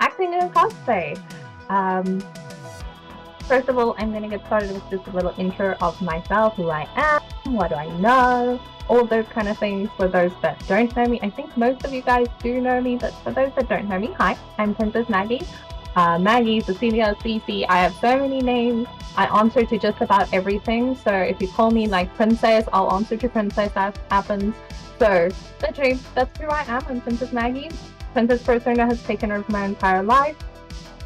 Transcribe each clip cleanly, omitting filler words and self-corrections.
acting in cosplay. Um, First of all, I'm going to get started with just a little intro of myself, who I am, what do I know, all those kind of things for those that don't know me. I think most of you guys do know me, but for those that don't know me, hi, I'm Princess Maggie. Maggie, Cecilia, Cece, I have so many names. I answer to just about everything. So if you call me like Princess, I'll answer to Princess, that happens. So literally, that's who I am. I'm Princess Maggie. Princess persona has taken over my entire life.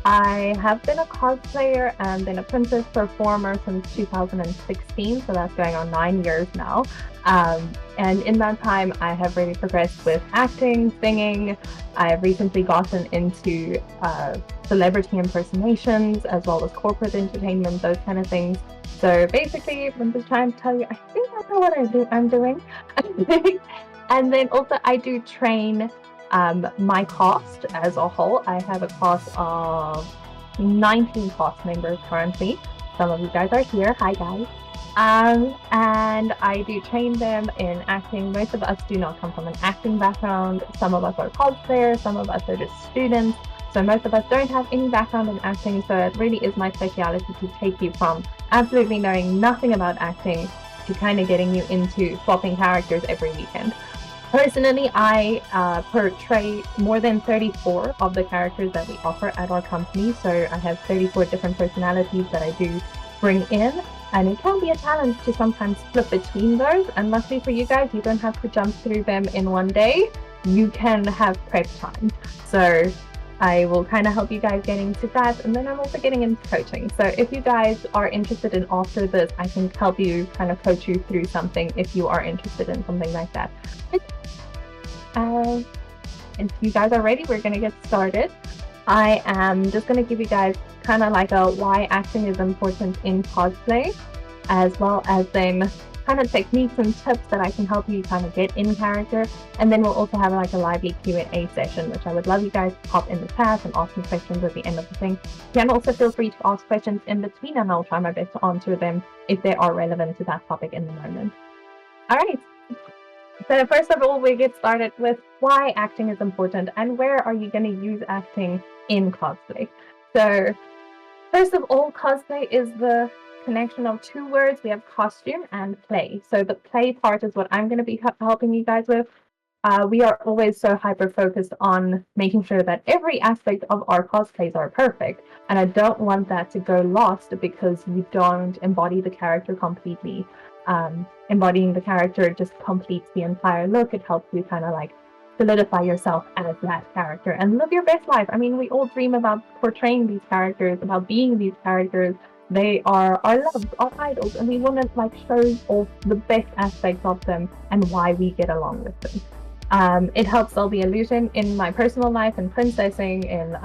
I have been a cosplayer and been a princess performer since 2016, so that's going on 9 years now. And in that time, I have really progressed with acting, singing. I've recently gotten into celebrity impersonations as well as corporate entertainment, those kind of things. So basically, I'm just trying to tell you, I think I know what I'm doing. And then also, I do train my cast as a whole. I have a cast of 19 cast members currently. Some of you guys are here. Hi, guys. And I do train them in acting. Most of us do not come from an acting background. Some of us are cosplayers, some of us are just students. So most of us don't have any background in acting. So it really is my speciality to take you from absolutely knowing nothing about acting to kind of getting you into swapping characters every weekend. Personally, I portray more than 34 of the characters that we offer at our company. So I have 34 different personalities that I do bring in. And it can be a challenge to sometimes flip between those. And luckily for you guys, you don't have to jump through them in one day. You can have prep time. So I will kind of help you guys get into that. And then I'm also getting into coaching. So if you guys are interested in after this, I can help you kind of coach you through something if you are interested in something like that. If you guys are ready, we're going to get started. I am just going to give you guys kind of like a why acting is important in cosplay, as well as then kind of techniques and tips that I can help you kind of get in character. And then we'll also have like a lively Q&A session, which I would love you guys to pop in the chat and ask me questions at the end of the thing. You can also feel free to ask questions in between, and I'll try my best to answer them if they are relevant to that topic in the moment. All right. So first of all, we get started with why acting is important and where are you going to use acting in cosplay. So first of all, cosplay is the connection of two words. We have costume and play. So the play part is what I'm going to be helping you guys with. We are always so hyper focused on making sure that every aspect of our cosplays are perfect. And I don't want that to go lost because you don't embody the character completely. Embodying the character just completes the entire look. It helps you kind of like solidify yourself as that character and live your best life. I mean, we all dream about portraying these characters, about being these characters. They are our loves, our idols, and we want to like show off the best aspects of them and why we get along with them. It helps sell the illusion in my personal life and princessing in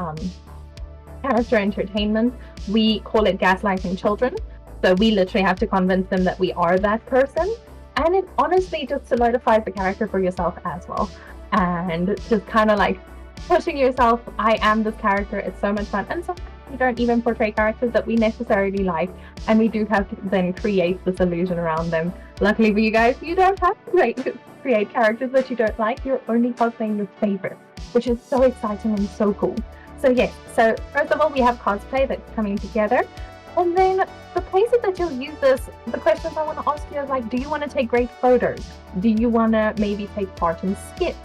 character entertainment. We call it gaslighting children. So we literally have to convince them that we are that person. And it honestly just solidifies the character for yourself as well. And just kind of like pushing yourself, I am this character, it's so much fun. And sometimes we don't even portray characters that we necessarily like. And we do have to then create this illusion around them. Luckily for you guys, you don't have to create characters that you don't like. You're only cosplaying your favorite, which is so exciting and so cool. So yes, so first of all, we have cosplay that's coming together. And then the places that you'll use this, the questions I want to ask you is like, do you want to take great photos? Do you want to maybe take part in skits?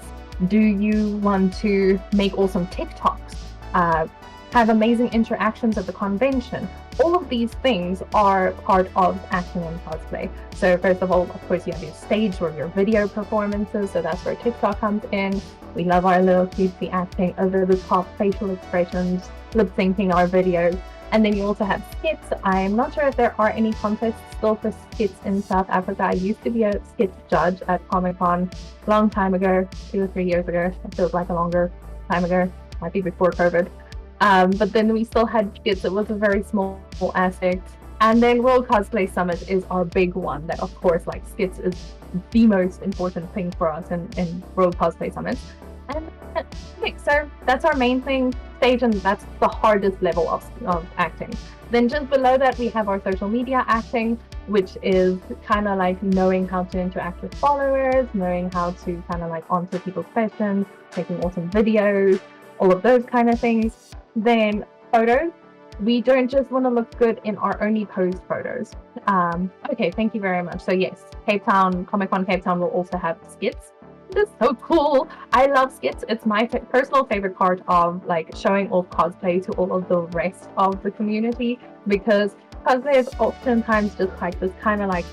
Do you want to make awesome TikToks? Have amazing interactions at the convention? All of these things are part of acting and cosplay. So first of all, of course, you have your stage or your video performances. So that's where TikTok comes in. We love our little cutesy acting, over the top facial expressions, lip syncing our videos. And then you also have skits. I'm not sure if there are any contests still for skits in South Africa. I used to be a skits judge at Comic-Con a long time ago, 2 or 3 years ago. It feels like a longer time ago, might be before COVID. But then we still had skits. It was a very small aspect. And then World Cosplay Summit is our big one that, of course, like skits is the most important thing for us in World Cosplay Summit. And okay, so that's our main thing, stage, and that's the hardest level of acting. Then just below that, we have our social media acting, which is kind of like knowing how to interact with followers, knowing how to kind of like answer people's questions, taking awesome videos, all of those kind of things. Then photos, we don't just want to look good in our only posed photos. Okay, thank you very much. So yes, Cape Town, Comic Con Cape Town will also have skits. It's so cool. I love skits. It's my personal favorite part of like showing off cosplay to all of the rest of the community, because cosplay is oftentimes just like this kind of like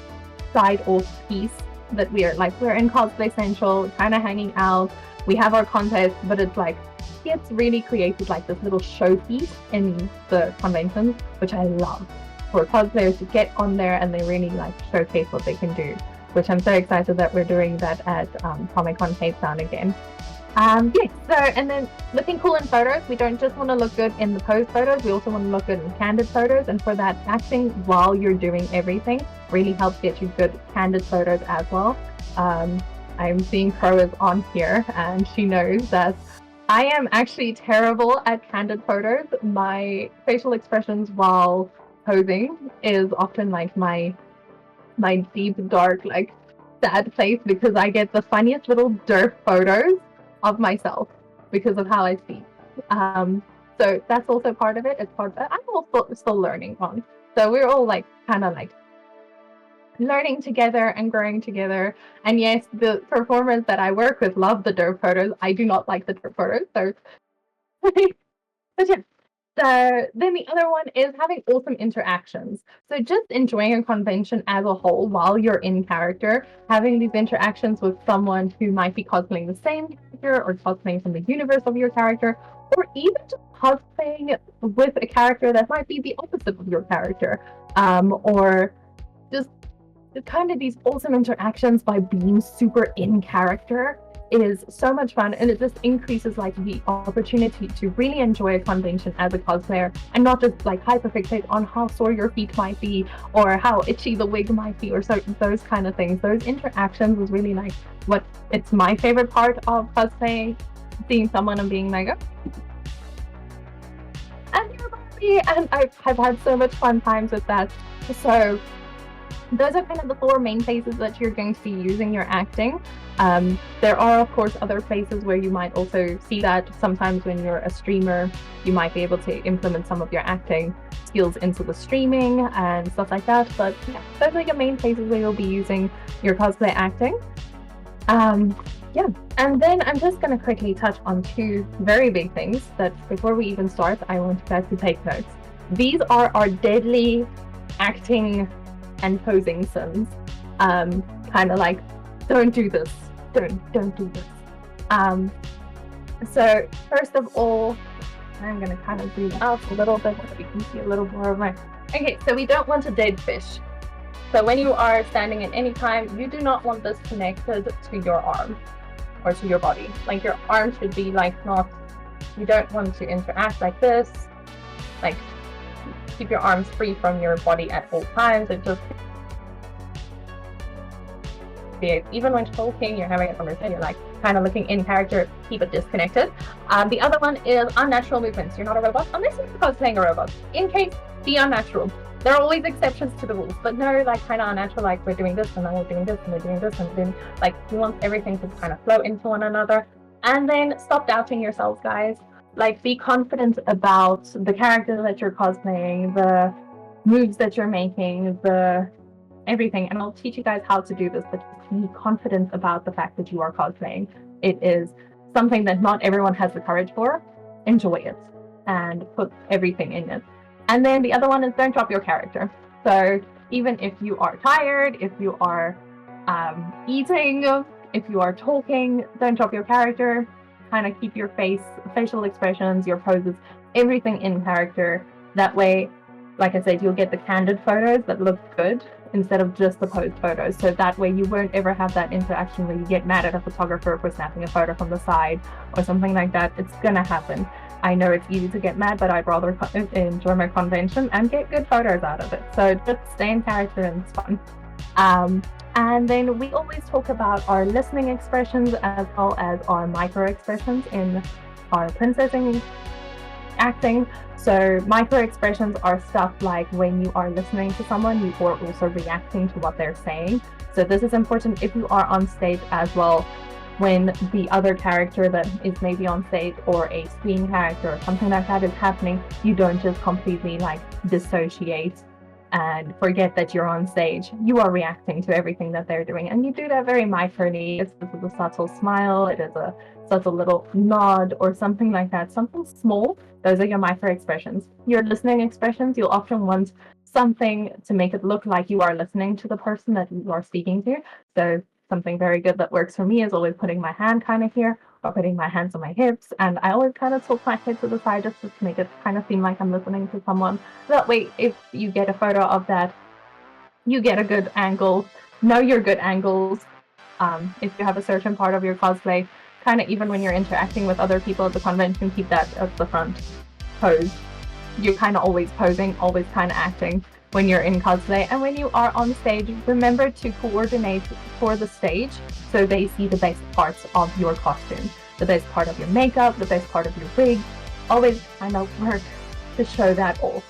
side off piece that we're in Cosplay Central, kind of hanging out. We have our contest, but it's like skits really created like this little showpiece in the conventions, which I love, for cosplayers to get on there and they really like showcase what they can do, which I'm so excited that we're doing that at Comic Con Cape Town again. Yes, so, and then looking cool in photos, we don't just want to look good in the posed photos, we also want to look good in candid photos, and for that, acting while you're doing everything really helps get you good candid photos as well. I'm seeing Crow is on here, and she knows that I am actually terrible at candid photos. My facial expressions while posing is often like my deep, dark, like sad face, because I get the funniest little derp photos of myself because of how I speak. So that's also part of it. It's part of it. I'm also still learning on. So we're all like kind of like learning together and growing together. And yes, the performers that I work with love the derp photos. I do not like the derp photos. So, but yeah. So then the other one is having awesome interactions. So just enjoying a convention as a whole while you're in character, having these interactions with someone who might be cosplaying the same character or cosplaying from the universe of your character, or even just cosplaying with a character that might be the opposite of your character, or just kind of these awesome interactions by being super in character is so much fun, and it just increases like the opportunity to really enjoy a convention as a cosplayer and not just like hyperfixate on how sore your feet might be or how itchy the wig might be or so, those kind of things. Those interactions was really like what it's my favorite part of cosplay, seeing someone and being like, oh, and you're Barbie, and I've had so much fun times with that. So those are kind of the four main places that you're going to be using your acting. There are, of course, other places where you might also see that. Sometimes when you're a streamer, you might be able to implement some of your acting skills into the streaming and stuff like that. But yeah, those are your main places where you'll be using your cosplay acting. Yeah, and then I'm just going to quickly touch on two very big things that before we even start, I want you guys to take notes. These are our deadly acting and posing sins. Kind of like, don't do this, don't do this. So first of all, I'm gonna kind of zoom out a little bit so you can see a little more of my. Okay, so we don't want a dead fish. So when you are standing at any time, you do not want this connected to your arm or to your body. Like your arm should be like not. You don't want to interact like this. Like keep your arms free from your body at all times. It just even when talking, you're having a conversation, you're like kind of looking in character, keep it disconnected. The other one is unnatural movements. You're not a robot unless you're cosplaying a robot. In case, be unnatural. There are always exceptions to the rules, but no, like kind of unnatural, like we're doing this and then we're doing this and we're doing this, and then like you want everything to kind of flow into one another. And then stop doubting yourselves, guys. Like be confident about the character that you're cosplaying, the moves that you're making, the everything. And I'll teach you guys how to do this, but just be confident about the fact that you are cosplaying. It is something that not everyone has the courage for. Enjoy it and put everything in it. And then the other one is don't drop your character. So even if you are tired, if you are eating, if you are talking, don't drop your character. Kind of keep your facial expressions, your poses, everything in character. That way, like I said, you'll get the candid photos that look good instead of just the posed photos. So that way you won't ever have that interaction where you get mad at a photographer for snapping a photo from the side or something like that. It's gonna happen. I know it's easy to get mad, but I'd rather enjoy my convention and get good photos out of it. So just stay in character and it's fun. And then we always talk about our listening expressions as well as our micro expressions in our princessing acting. So micro expressions are stuff like when you are listening to someone, you are also reacting to what they're saying. So this is important if you are on stage as well. when the other character that is maybe on stage or a screen character or something like that is happening, you don't just completely like dissociate and forget that you're on stage. You are reacting to everything that they're doing, and you do that very microly. It's a subtle smile, it is a subtle little nod or something like that, something small. Those are your micro expressions. Your listening expressions, you'll often want something to make it look like you are listening to the person that you are speaking to. So something very good that works for me is always putting my hand kind of here or putting my hands on my hips, and I always kind of tilt my head to the side just to make it kind of seem like I'm listening to someone. That way, if you get a photo of that, you get a good angle. Know your good angles. If you have a certain part of your cosplay, kind of even when you're interacting with other people at the convention, keep that at the front pose. You're kind of always posing, always kind of acting when you're in cosplay. And when you are on stage, remember to coordinate for the stage so they see the best parts of your costume, the best part of your makeup, the best part of your wig. Always kind of work to show that off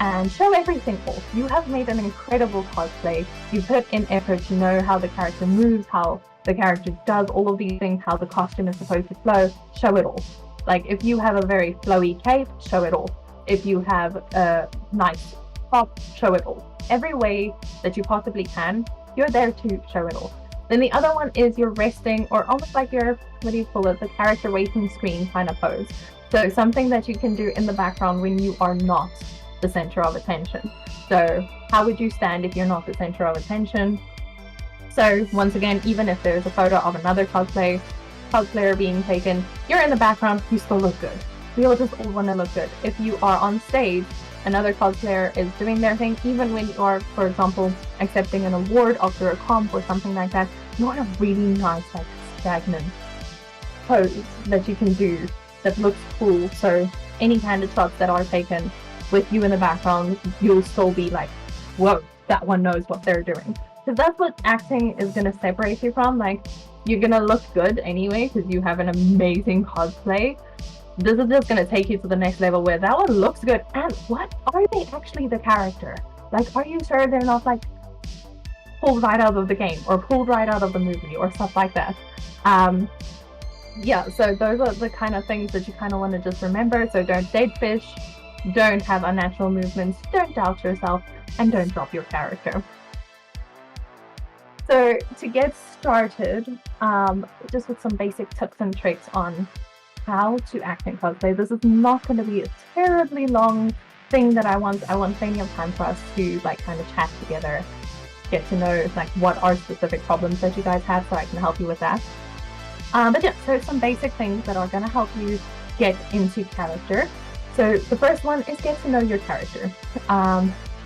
and show everything off. You have made an incredible cosplay. You put in effort to know how the character moves, how the character does all of these things, how the costume is supposed to flow. Show it all. Like if you have a very flowy cape, show it all. If you have a nice top, show it all. Every way that you possibly can, you're there to show it all. Then the other one is your resting, or almost like your, what do you call it, the character waiting screen kind of pose. So something that you can do in the background when you are not the center of attention. So how would you stand if you're not the center of attention? So once again, even if there's a photo of another cosplayer being taken, you're in the background, you still look good. We all just all want to look good. If you are on stage, another cosplayer is doing their thing, even when you are, for example, accepting an award after a comp or something like that, you want a really nice, like, stagnant pose that you can do that looks cool. So any candid shots that are taken with you in the background, you'll still be like, whoa, that one knows what they're doing. Because that's what acting is going to separate you from. Like, you're going to look good anyway because you have an amazing cosplay. This is just going to take you to the next level where that one looks good. And what are they actually the character? Like, are you sure they're not like pulled right out of the game or pulled right out of the movie or stuff like that? Yeah, so those are the kind of things that you kind of want to just remember. So don't dead fish, don't have unnatural movements, don't doubt yourself, and don't drop your character. So to get started, just with some basic tips and tricks on how to act in cosplay. This is not going to be a terribly long thing that I want plenty of time for us to like kind of chat together, get to know like what are specific problems that you guys have so I can help you with that. But yeah, so some basic things that are going to help you get into character. So the first one is get to know your character.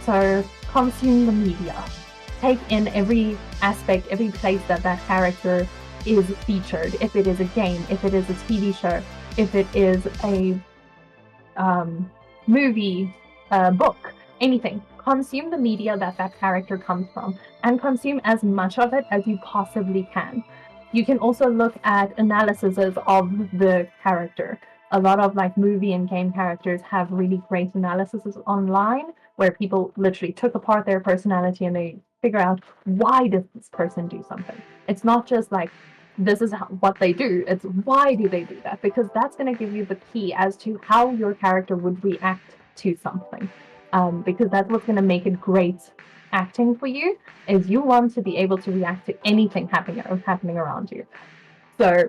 So consume the media. Take in every aspect, every place that character is featured. If it is a game, if it is a TV show, if it is a movie, book, anything. Consume the media that character comes from and consume as much of it as you possibly can. You can also look at analyses of the character. A lot of like movie and game characters have really great analyses online where people literally took apart their personality and they figure out why does this person do something. It's not just like this is what they do, it's why do they do that, because that's going to give you the key as to how your character would react to something, because that's what's going to make it great acting for you, is you want to be able to react to anything happening around you. So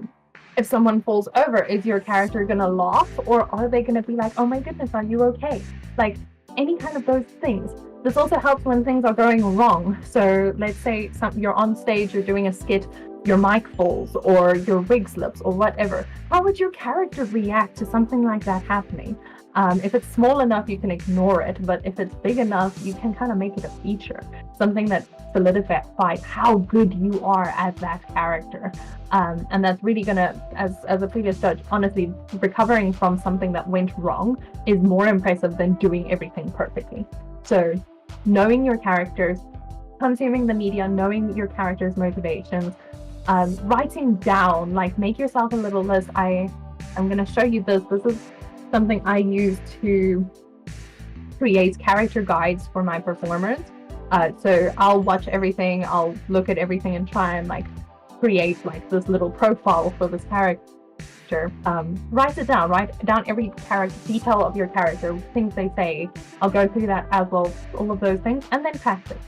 if someone falls over, is your character going to laugh, or are they going to be like, oh my goodness, are you okay? Like any kind of those things. This also helps when things are going wrong. So let's say you're on stage, you're doing a skit, your mic falls or your wig slips or whatever. How would your character react to something like that happening? If it's small enough, you can ignore it, but if it's big enough, you can kind of make it a feature, something that solidifies how good you are as that character. And that's really gonna, as a previous judge, honestly, recovering from something that went wrong is more impressive than doing everything perfectly. So knowing your characters, consuming the media, knowing your character's motivations, writing down, like make yourself a little list. I'm going to show you this. This is something I use to create character guides for my performers. So I'll watch everything, I'll look at everything and try and like create like this little profile for this character, write it down. Write down every character detail of your character, things they say. I'll go through that as well, all of those things, and then practice.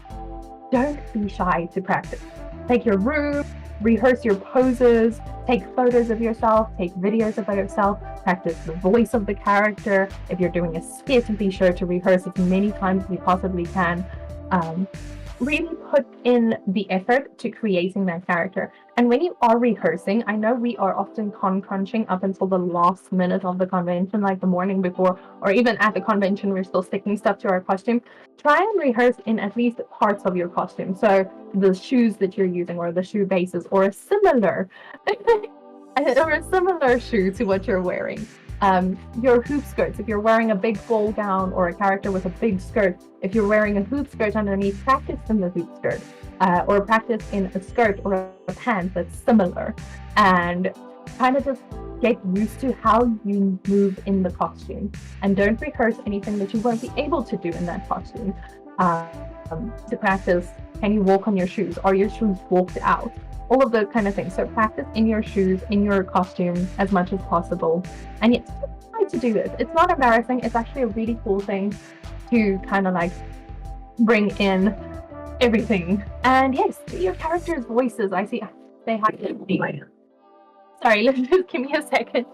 Don't be shy to practice. Take your room, rehearse your poses, take photos of yourself, take videos of yourself, practice the voice of the character. If you're doing a skit, be sure to rehearse as many times as you possibly can. Really put in the effort to creating that character. And when you are rehearsing, I know we are often crunching up until the last minute of the convention, like the morning before, or even at the convention, we're still sticking stuff to our costume. Try and rehearse in at least parts of your costume. So the shoes that you're using, or the shoe bases, or a similar shoe to what you're wearing. Your hoop skirts, if you're wearing a big ball gown or a character with a big skirt, if you're wearing a hoop skirt underneath, practice in the hoop skirt, or practice in a skirt or a pant that's similar, and kind of just get used to how you move in the costume, and don't rehearse anything that you won't be able to do in that costume. To practice, can you walk on your shoes? Are your shoes walked out? All of those kind of things. So practice in your shoes, in your costume as much as possible. And yet, try to do this. It's not embarrassing. It's actually a really cool thing to kind of like bring in everything. And yes, do your characters' voices. I see. Say hi to me. Sorry, just give me a second.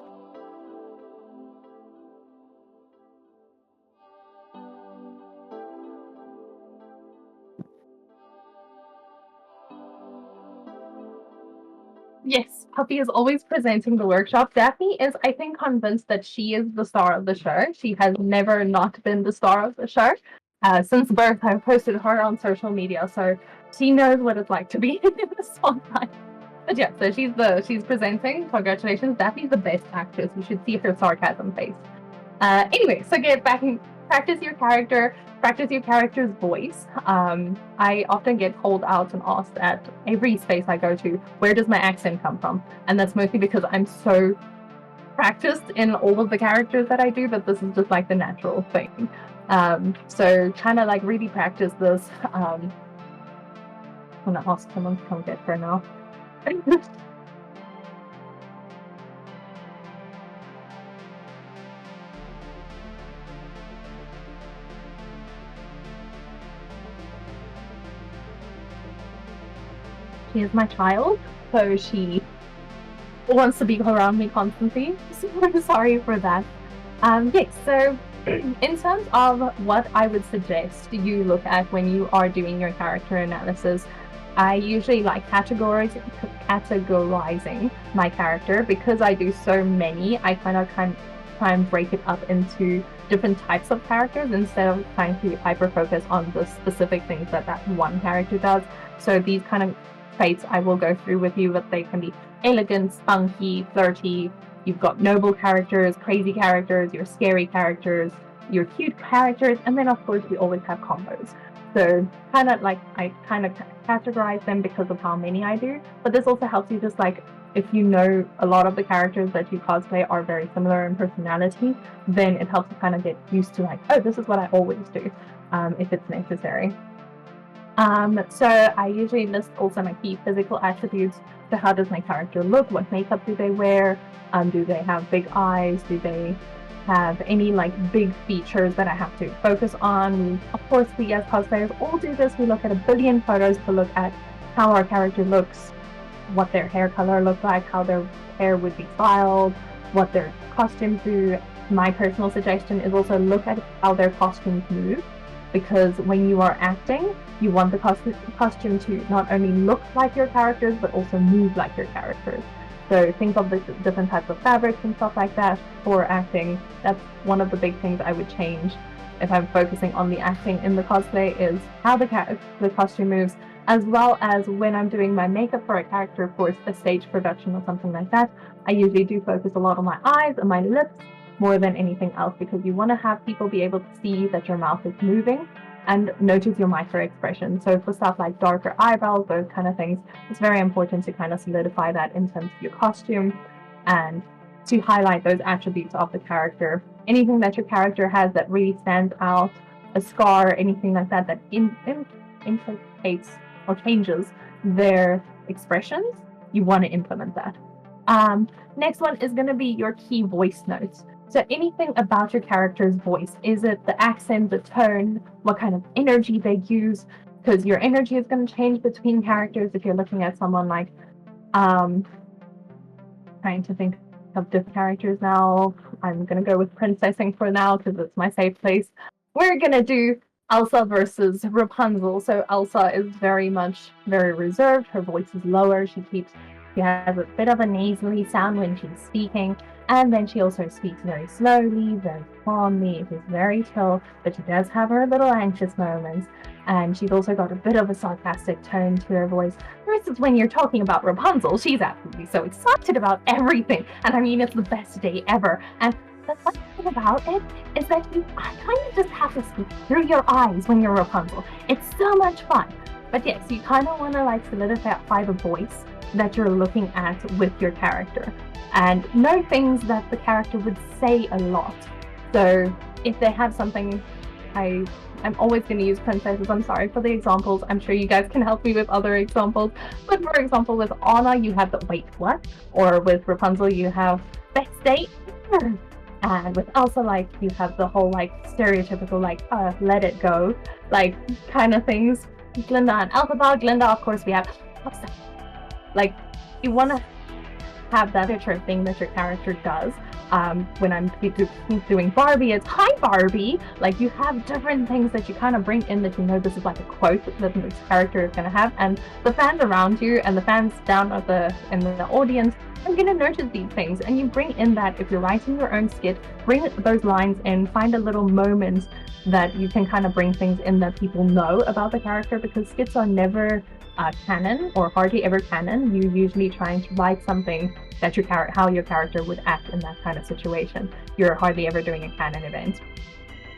Yes, Puppy is always presenting the workshop. Daphne is, I think, convinced that she is the star of the show. She has never not been the star of the show. Since birth, I've posted her on social media, so she knows what it's like to be in the spotlight. But yeah, so she's presenting. Congratulations, Daphne's the best actress. You should see her sarcasm face. Anyway, so get back and practice your character, practice your character's voice. I often get called out and asked at every space I go to, where does my accent come from? And that's mostly because I'm so practiced in all of the characters that I do, but this is just like the natural thing. So kind of like really practice this. I'm gonna ask someone to come get her now. She is my child, so she wants to be around me constantly. So I'm sorry for that. Yes, so in terms of what I would suggest you look at when you are doing your character analysis, I usually like categorizing my character. Because I do so many. I kind of try and break it up into different types of characters instead of trying to hyper focus on the specific things that one character does. So these kind of traits I will go through with you, but they can be elegant, spunky, flirty. You've got noble characters, crazy characters, your scary characters, your cute characters, and then of course we always have combos. So kind of like I kind of categorize them because of how many I do, but this also helps you just like, if you know a lot of the characters that you cosplay are very similar in personality, then it helps you kind of get used to like, oh, this is what I always do, if it's necessary. So I usually list also my key physical attributes. So how does my character look? What makeup do they wear? Do they have big eyes? Do they have any like big features that I have to focus on? Of course, we as cosplayers all do this. We look at a billion photos to look at how our character looks, what their hair color looks like, how their hair would be styled, what their costumes do. My personal suggestion is also look at how their costumes move, because when you are acting, you want the costume to not only look like your characters, but also move like your characters. So think of the different types of fabrics and stuff like that for acting. That's one of the big things I would change if I'm focusing on the acting in the cosplay, is how the costume moves, as well as when I'm doing my makeup for a character for a stage production or something like that. I usually do focus a lot on my eyes and my lips more than anything else, because you want to have people be able to see that your mouth is moving and notice your micro expression. So for stuff like darker eyebrows, those kind of things, it's very important to kind of solidify that in terms of your costume and to highlight those attributes of the character. Anything that your character has that really stands out, a scar, anything like that implicates or changes their expressions, you want to implement that. Next one is going to be your key voice notes. So anything about your character's voice. Is it the accent, the tone, what kind of energy they use? Because your energy is going to change between characters. If you're looking at someone like, trying to think of different characters now. I'm going to go with princessing for now because it's my safe place. We're going to do Elsa versus Rapunzel. So Elsa is very reserved. Her voice is lower. She has a bit of a nasally sound when she's speaking. And then she also speaks very slowly, very calmly. It is very chill, but she does have her little anxious moments. And she's also got a bit of a sarcastic tone to her voice. Versus when you're talking about Rapunzel, she's absolutely so excited about everything. And I mean, it's the best day ever. And the fun thing about it is that you kind of just have to speak through your eyes when you're Rapunzel. It's so much fun. But yes, you kind of want to like solidify the voice that you're looking at with your character. And know things that the character would say a lot. So if they have something, I'm always going to use princesses. I'm sorry for the examples. I'm sure you guys can help me with other examples. But for example, with Anna, you have the wait, what? Or with Rapunzel, you have best date ever. And with Elsa, like, you have the whole, like, stereotypical, like, let it go, like, kind of things. Glinda and Elphaba. Glinda, of course, we have, like, you want to have that picture thing that your character does. When I'm doing Barbie, it's hi Barbie. Like you have different things that you kind of bring in that you know this is like a quote that this character is going to have, and the fans around you and the fans down at in the audience are going to notice these things, and you bring in that. If you're writing your own skit, bring those lines in, find a little moment that you can kind of bring things in that people know about the character, because skits are never canon or hardly ever canon. You're usually trying to write something that how your character would act in that kind of situation. You're hardly ever doing a canon event.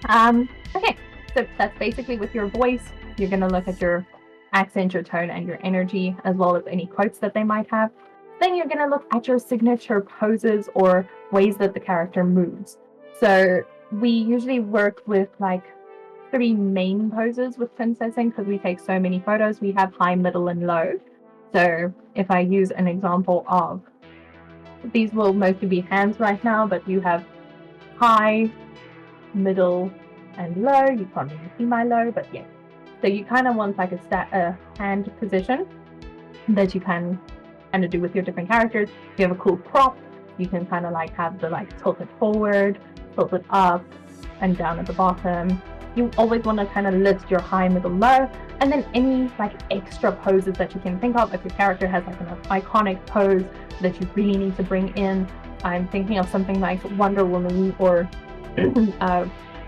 Okay, so that's basically with your voice. You're going to look at your accent, your tone, and your energy, as well as any quotes that they might have. Then you're going to look at your signature poses or ways that the character moves. So we usually work with like 3 main poses with princessing because we take so many photos. We have high, middle, and low. So if I use an example of, these will mostly be hands right now, but you have high, middle, and low. You can't really see my low, but yeah. So you kind of want like a hand position that you can kind of do with your different characters. If you have a cool prop, you can kind of like have the like tilt it forward, tilt it up, and down at the bottom. You always want to kind of lift your high, middle, low, and then any like extra poses that you can think of. If your character has like an iconic pose that you really need to bring in, I'm thinking of something like Wonder Woman or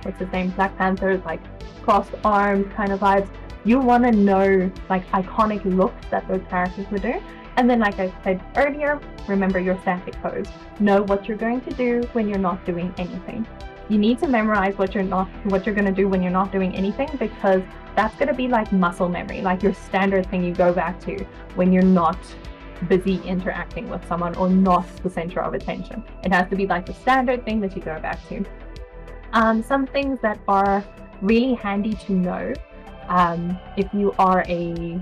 what's his name, Black Panther, like crossed arms kind of vibes. You want to know like iconic looks that those characters would do. And then, like I said earlier, remember your static pose. Know what you're going to do when you're not doing anything. You need to memorize what you're going to do when you're not doing anything, because that's going to be like muscle memory, like your standard thing you go back to when you're not busy interacting with someone or not the center of attention. It has to be like the standard thing that you go back to. Some things that are really handy to know, if you are a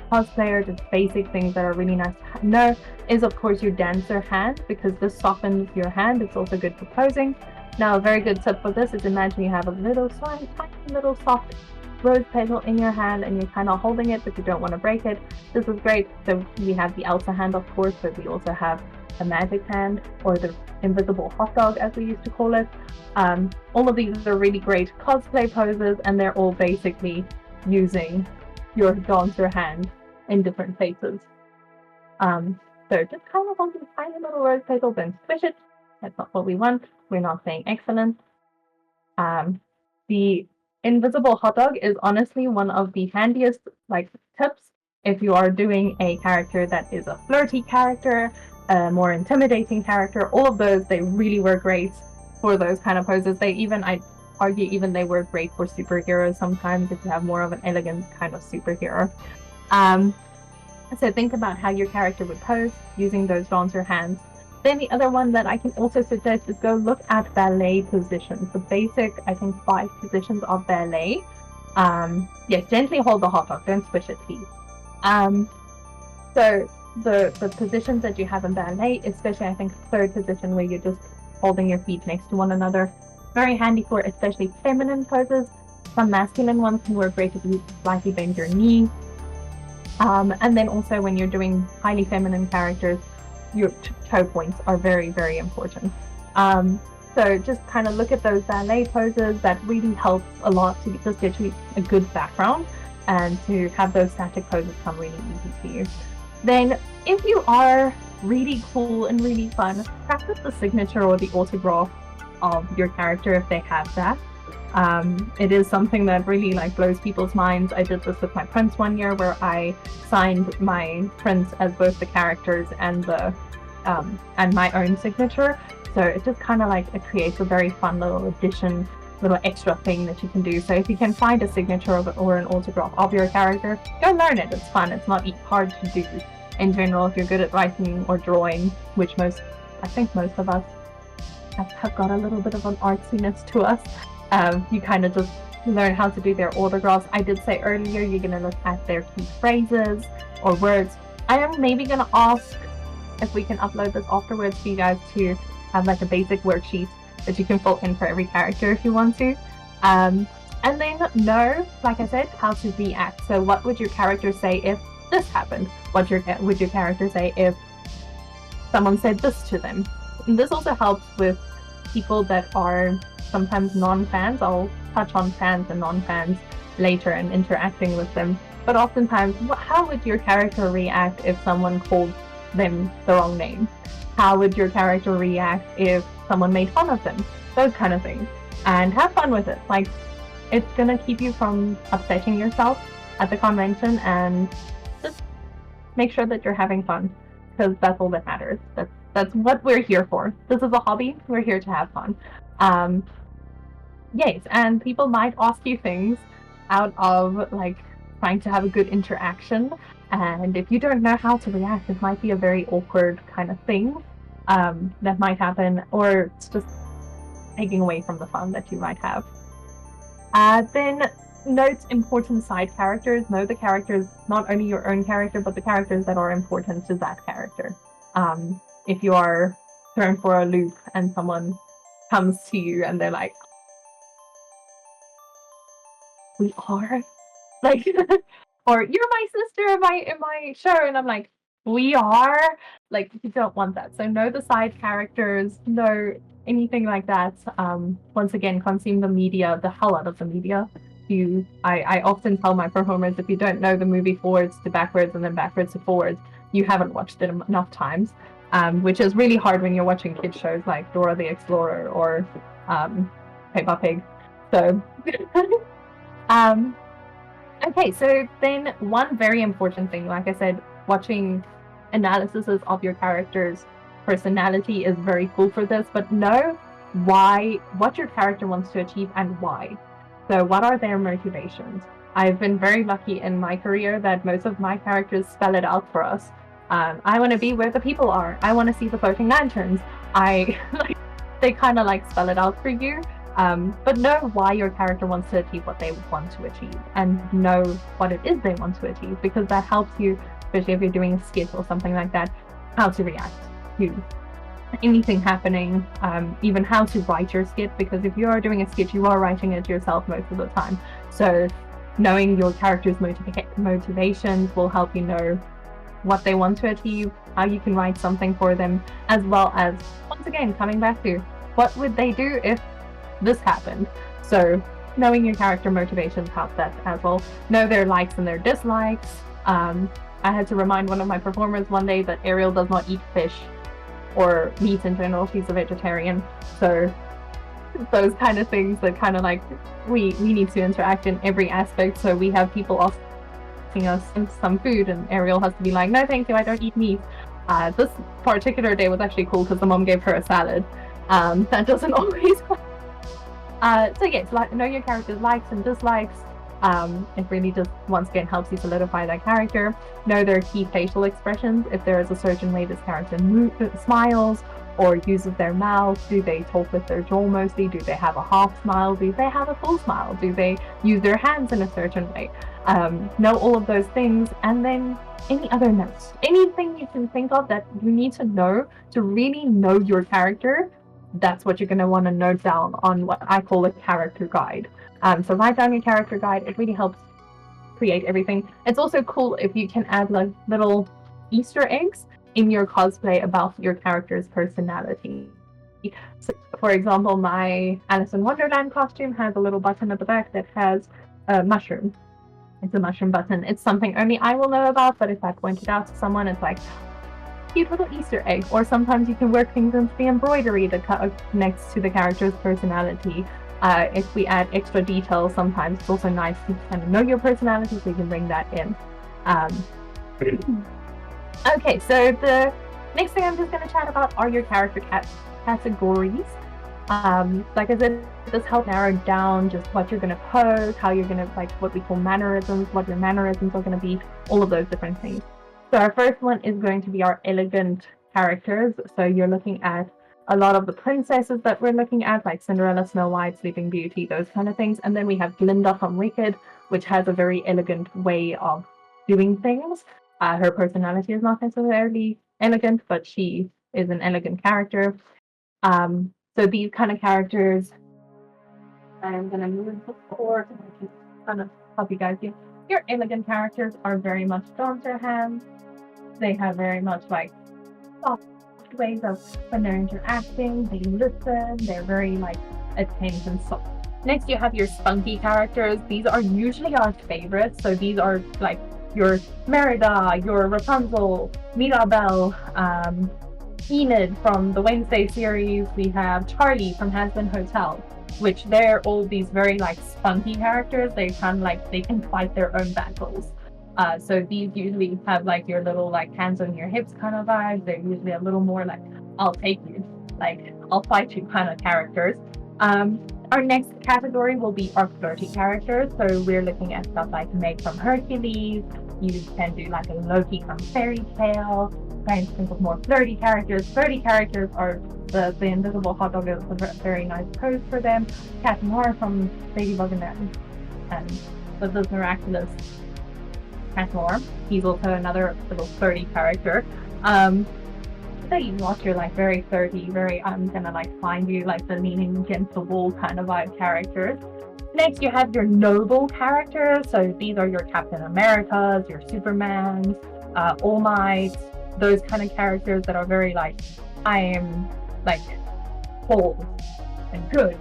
cosplayer, just basic things that are really nice to know is of course your dancer hand, because this softens your hand. It's also good for posing. Now, a very good tip for this is, imagine you have a little tiny little soft rose petal in your hand and you're kind of holding it, but you don't want to break it. This is great. So we have the Elsa hand, of course, but we also have the magic hand, or the invisible hot dog as we used to call it. All of these are really great cosplay poses, and they're all basically using your dancer hand in different places. So just kind of hold the tiny little rose petal, then squish it. That's not what we want. We're not saying excellent. The invisible hot dog is honestly one of the handiest like tips if you are doing a character that is a flirty character, a more intimidating character. All of those, they really work great for those kind of poses. I'd argue even they work great for superheroes sometimes if you have more of an elegant kind of superhero. So think about how your character would pose using those dancer hands. Then the other one that I can also suggest is go look at ballet positions. The basic, I think, 5 positions of ballet. Yes, gently hold the hot dog. Don't squish it, please. So the positions that you have in ballet, especially I think third position where you're just holding your feet next to one another. Very handy for especially feminine poses. Some masculine ones can work great if you slightly bend your knee. And then also when you're doing highly feminine characters, your toe points are very, very important. So just kind of look at those ballet poses. That really helps a lot to just get you a good background and to have those static poses come really easy to you. Then if you are really cool and really fun, practice the signature or the autograph of your character if they have that. It is something that really like blows people's minds. I did this with my prince one year where I signed my prince as both the characters and the and my own signature. So it just kind of like it creates a very fun little addition, little extra thing that you can do. So if you can find a signature or an autograph of your character, go learn it. It's fun. It's not hard to do. In general, if you're good at writing or drawing, which I think most of us have got a little bit of an artsiness to us, you kind of just learn how to do their autographs. I did say earlier, you're going to look at their key phrases or words. I am maybe going to ask if we can upload this afterwards for you guys to have like a basic worksheet that you can fill in for every character if you want to. And then know, like I said, how to react. So what would your character say if this happened? What would your character say if someone said this to them? And this also helps with people that are sometimes non-fans. I'll touch on fans and non-fans later and interacting with them. But oftentimes, how would your character react if someone called them the wrong name? How would your character react if someone made fun of them? Those kind of things. And have fun with it. Like, it's gonna keep you from upsetting yourself at the convention, and just make sure that you're having fun, because that's all that matters. That's what we're here for. This is a hobby. We're here to have fun. Yes, and people might ask you things out of like trying to have a good interaction, and if you don't know how to react, it might be a very awkward kind of thing that might happen, or it's just taking away from the fun that you might have. Then note important side characters. Know the characters, not only your own character, but the characters that are important to that character. If you are thrown for a loop and someone comes to you and they're like, we are? Like, or you're my sister in my show, and I'm like, we are? Like, you don't want that. So know the side characters, know anything like that. Once again, consume the media, the hell out of the media. I often tell my performers, if you don't know the movie forwards to backwards and then backwards to forwards, you haven't watched it enough times. Which is really hard when you're watching kids shows like Dora the Explorer or Peppa Pig. So, okay, so then one very important thing, like I said, watching analyses of your character's personality is very cool for this, but know what your character wants to achieve and why. So what are their motivations? I've been very lucky in my career that most of my characters spell it out for us. I want to be where the people are. I want to see the floating lanterns. They kind of like spell it out for you. But know why your character wants to achieve what they want to achieve, and know what it is they want to achieve, because that helps you, especially if you're doing a skit or something like that, how to react to anything happening, even how to write your skit, because if you are doing a skit, you are writing it yourself most of the time. So knowing your character's motivations will help you know what they want to achieve, how you can write something for them, as well as, once again, coming back to what would they do if this happened. So knowing your character motivations helps that as well. Know their likes and their dislikes. I had to remind one of my performers one day that Ariel does not eat fish or meat in general. She's a vegetarian. So those kind of things that kind of like we need to interact in every aspect. So we have people asking us some food and Ariel has to be like, no thank you, I don't eat meat. This particular day was actually cool because the mom gave her a salad. That doesn't always so yes, know your character's likes and dislikes. It really just once again helps you solidify that character. Know their key facial expressions. If there is a certain way this character smiles or uses their mouth? Do they talk with their jaw mostly? Do they have a half smile? Do they have a full smile? Do they use their hands in a certain way? Know all of those things, and then any other notes, anything you can think of that you need to know to really know your character. That's what you're going to want to note down on what I call a character guide. So write down your character guide. It really helps create everything. It's also cool if you can add like little Easter eggs in your cosplay about your character's personality. So, for example, my Alice in Wonderland costume has a little button at the back that has a mushroom. It's a mushroom button. It's something only I will know about, but if I point it out to someone, it's like, cute little Easter egg. Or sometimes you can work things into the embroidery that connects to the character's personality. If we add extra details, sometimes it's also nice to kind of know your personality, so you can bring that in. Okay, so the next thing I'm just going to chat about are your character categories. Like I said, this helps narrow down just what you're going to pose, how you're going to, like, what we call mannerisms, what your mannerisms are going to be, all of those different things. So our first one is going to be our elegant characters. So you're looking at a lot of the princesses that we're looking at, like Cinderella, Snow White, Sleeping Beauty, those kind of things. And then we have Glinda from Wicked, which has a very elegant way of doing things. Her personality is not necessarily elegant, but she is an elegant character. So these kind of characters, I'm going to move the forward to kind of help you guys here. Your elegant characters are very much Dancer hands. They have very much like soft ways of when they're interacting, they listen, they're very like attention soft. Next, you have your spunky characters. These are usually our favorites. So these are like your Merida, your Rapunzel, Mirabelle, Enid from the Wednesday series. We have Charlie from Hazbin Hotel, which they're all these very like spunky characters. They kind of like they can fight their own battles. So these usually have like your little like hands on your hips kind of vibes. They're usually a little more like I'll take you, like I'll fight you kind of characters. Our next category will be our flirty characters. So we're looking at stuff like Meg from Hercules. You can do like a Loki from Fairy Tale. Trying to think of more flirty characters. Flirty characters are the invisible hot dog is a very nice pose for them. Cat Noir from Ladybug and the Miraculous Cat Noir. He's also another little flirty character. That you watch your like very flirty, very I'm gonna like find you, like the leaning against the wall kind of vibe characters. Next, you have your noble characters. So these are your Captain Americas, your Supermans, All Might, those kind of characters that are very like I am like bold and good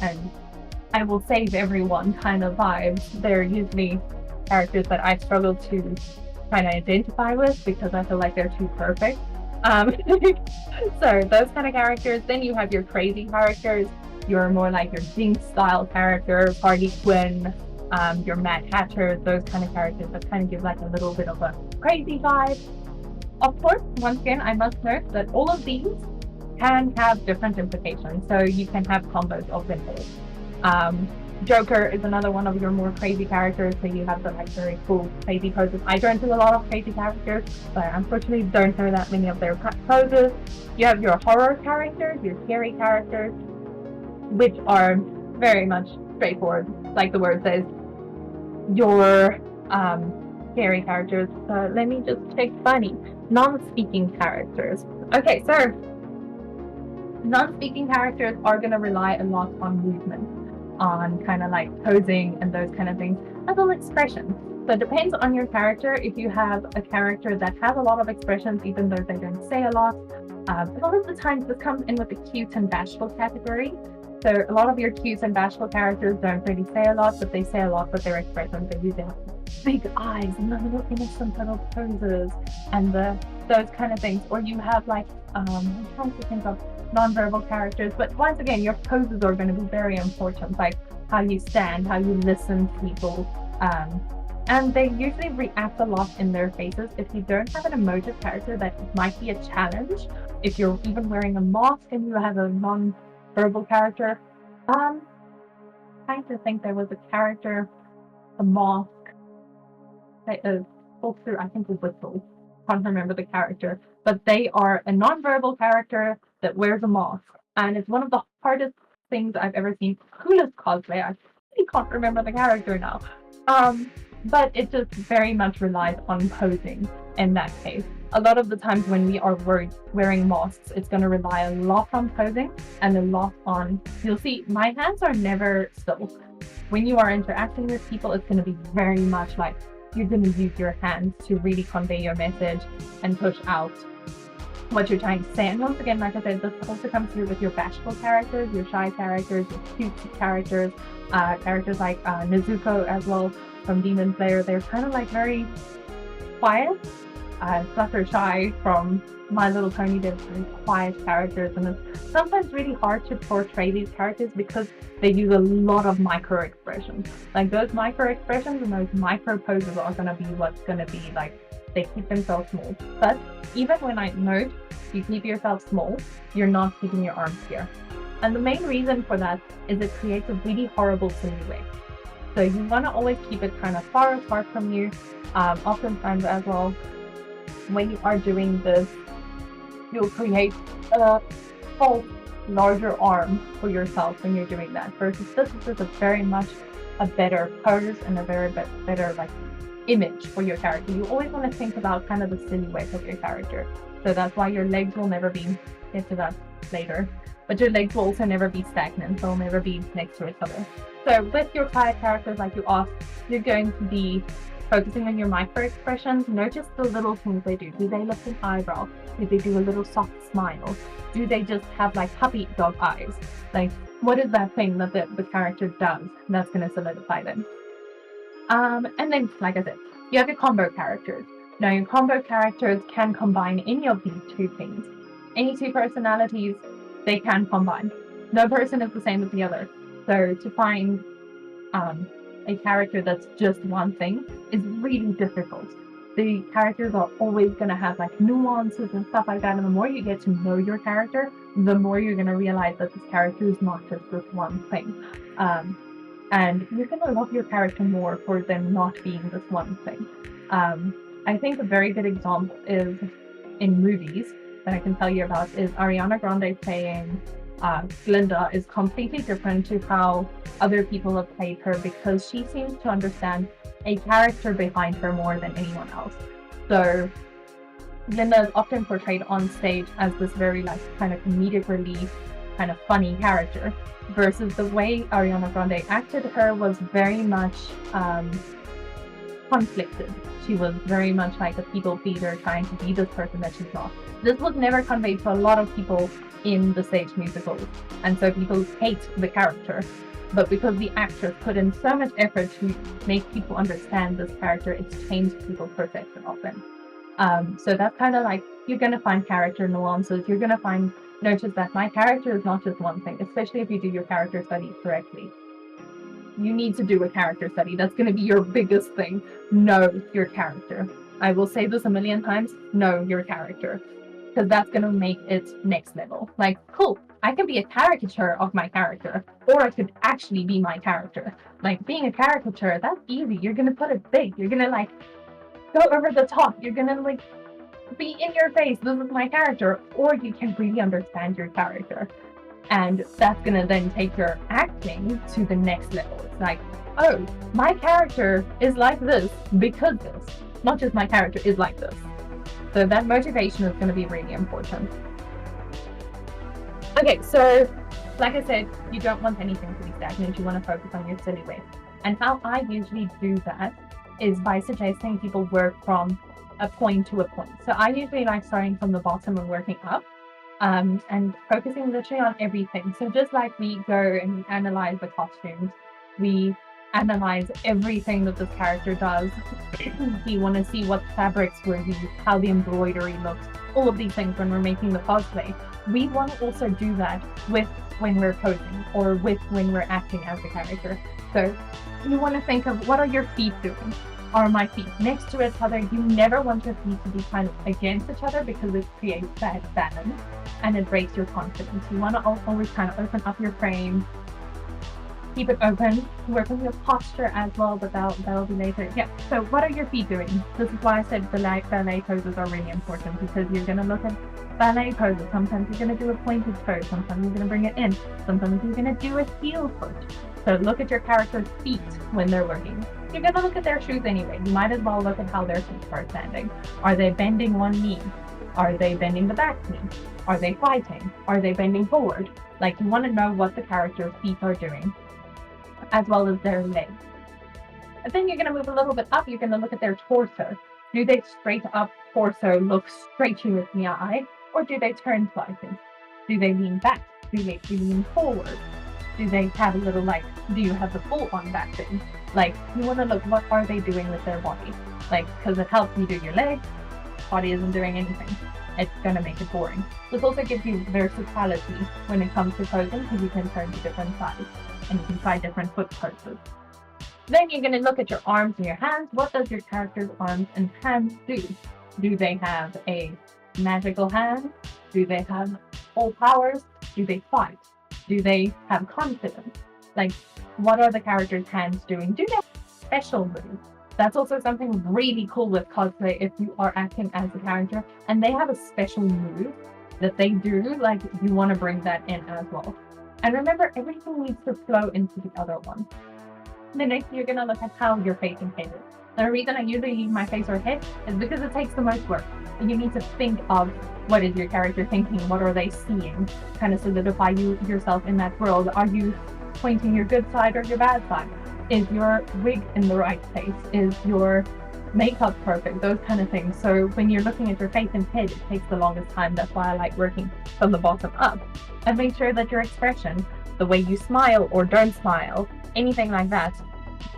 and I will save everyone kind of vibes. They're usually characters that I struggle to kind of identify with because I feel like they're too perfect. So those kind of characters. Then you have your crazy characters. You're more like your Jinx style character, Harley Quinn, your Mad Hatter, those kind of characters that kind of give like a little bit of a crazy vibe. Of course, once again, I must note that all of these can have different implications. So you can have combos of them all. Joker is another one of your more crazy characters. So you have the like very cool crazy poses. I don't do a lot of crazy characters, but I unfortunately don't know that many of their poses. You have your horror characters, your scary characters, which are very much straightforward, like the word says. Your scary characters. So let me just check funny. Non-speaking characters. Okay, so non-speaking characters are going to rely a lot on movement, on kind of like posing and those kind of things, as well as expressions. So it depends on your character. If you have a character that has a lot of expressions, even though they don't say a lot, a lot of the times this comes in with the cute and bashful category. So a lot of your cute and bashful characters don't really say a lot, but they say a lot with their expressions. They use their big eyes and the little innocent little poses and those kind of things. Or you have like I'm trying to think of non-verbal characters, but once again, your poses are going to be very important, like how you stand, how you listen to people, and they usually react a lot in their faces. If you don't have an emotive character, that might be a challenge. If you're even wearing a mask and you have a non-verbal character, trying to think, there was a character, a mask that spoke through, I think it was Whistle. Can't remember the character, but they are a non-verbal character that wears a mask, and it's one of the hardest things I've ever seen. Coolest cosplay. I really can't remember the character now. But it just very much relies on posing in that case. A lot of the times when we are wearing masks, it's going to rely a lot on posing and a lot on, you'll see my hands are never still. When you are interacting with people, it's going to be very much like you're going to use your hands to really convey your message and push out what you're trying to say. And once again, like I said, this also comes through with your bashful characters, your shy characters, your cute characters, characters like Nezuko as well from Demon Slayer. They're kind of like very quiet, Fluttershy from My Little Pony. They're very quiet characters, and it's sometimes really hard to portray these characters because they use a lot of micro expressions. Like those micro expressions and those micro poses are going to be what's going to be like, they keep themselves small. But even when I note you keep yourself small, you're not keeping your arms here. And the main reason for that is it creates a really horrible silhouette. So you want to always keep it kind of far apart from you. Oftentimes as well, when you are doing this, you'll create a false larger arm for yourself when you're doing that. Versus this is just a very much a better pose and a very better like image for your character. You always want to think about kind of the silhouette of your character. So that's why your legs will never be, get to that later, but your legs will also never be stagnant. They'll never be next to each other. So with your quiet characters, like you asked, you're going to be focusing on your micro expressions. Notice the little things they do. Do they lift an eyebrow? Do they do a little soft smile? Do they just have like puppy dog eyes? Like, what is that thing that the character does that's going to solidify them? And then, like I said, you have your combo characters. Now, your combo characters can combine any of these two things. Any two personalities, they can combine. No person is the same as the other. So to find a character that's just one thing is really difficult. The characters are always going to have like nuances and stuff like that. And the more you get to know your character, the more you're going to realize that this character is not just this one thing. And you're going to love your character more for them not being this one thing. I think a very good example is in movies that I can tell you about is Ariana Grande playing Glinda is completely different to how other people have played her because she seems to understand a character behind her more than anyone else. So Glinda is often portrayed on stage as this very like kind of comedic relief, kind of funny character, versus the way Ariana Grande acted her was very much conflicted. She was very much like a people pleaser trying to be this person that she's not. This was never conveyed to a lot of people in the stage musicals, and so people hate the character. But because the actress put in so much effort to make people understand this character, it's changed people's perception of them. So that's kind of like, you're going to find character nuances. You're going to notice that my character is not just one thing, especially if you do your character study correctly. You need to do a character study. That's going to be your biggest thing. Know your character. I will say this a million times, know your character. Because that's going to make it next level. Like, cool, I can be a caricature of my character, or I could actually be my character. Like, being a caricature, that's easy. You're going to put it big. You're going to, like, go over the top. You're going to, like, be in your face. This is my character. Or you can really understand your character. And that's going to then take your acting to the next level. It's like, oh, my character is like this because this. Not just my character is like this. So that motivation is going to be really important. Okay, so like I said, you don't want anything to be stagnant. You want to focus on your silhouette. And how I usually do that is by suggesting people work from a point to a point. So I usually like starting from the bottom and working up, and focusing literally on everything. So just like we go and we analyze the costumes, we analyze everything that this character does. We want to see what fabrics were used, how the embroidery looks, all of these things when we're making the cosplay. We want to also do that when we're posing or when we're acting as the character. So you want to think of, what are your feet doing? Are my feet next to each other? You never want your feet to be kind of against each other because it creates bad balance and it breaks your confidence. You want to always kind of open up your frame, keep it open, work on your posture as well, but that'll be later. Yeah, so what are your feet doing? This is why I said the ballet poses are really important, because you're going to look at ballet poses. Sometimes you're going to do a pointed toe. Sometimes you're going to bring it in. Sometimes you're going to do a heel foot. So look at your character's feet when they're working. You're going to look at their shoes anyway. You might as well look at how their feet are standing. Are they bending one knee? Are they bending the back knee? Are they fighting? Are they bending forward? Like, you want to know what the character's feet are doing, as well as their legs. And then you're going to move a little bit up. You're going to look at their torso. Do they straight up torso look straight you in the eye, or do they turn slightly? Do they lean back? Do they lean forward? Do they have a little, like, do you have the full on back thing? Like, you want to look, what are they doing with their body? Like, because it helps you do your legs. Body isn't doing anything. It's going to make it boring. This also gives you versatility when it comes to posing, because you can turn to different sides and you can try different foot poses. Then you're going to look at your arms and your hands. What does your character's arms and hands do? Do they have a magical hand? Do they have full powers? Do they fight? Do they have confidence? Like, what are the character's hands doing? Do they have special moves? That's also something really cool with cosplay if you are acting as a character and they have a special move that they do, like, you want to bring that in as well. And remember, everything needs to flow into the other one. The next, you're going to look at how your face and head is. The reason I usually use my face or head is because it takes the most work. You need to think of what is your character thinking, what are they seeing, kind of solidify yourself in that world. Are you pointing your good side or your bad side? Is your wig in the right place? Is your makeup perfect? Those kind of things. So when you're looking at your face and head, it takes the longest time. That's why I like working from the bottom up. And make sure that your expression, the way you smile or don't smile, anything like that,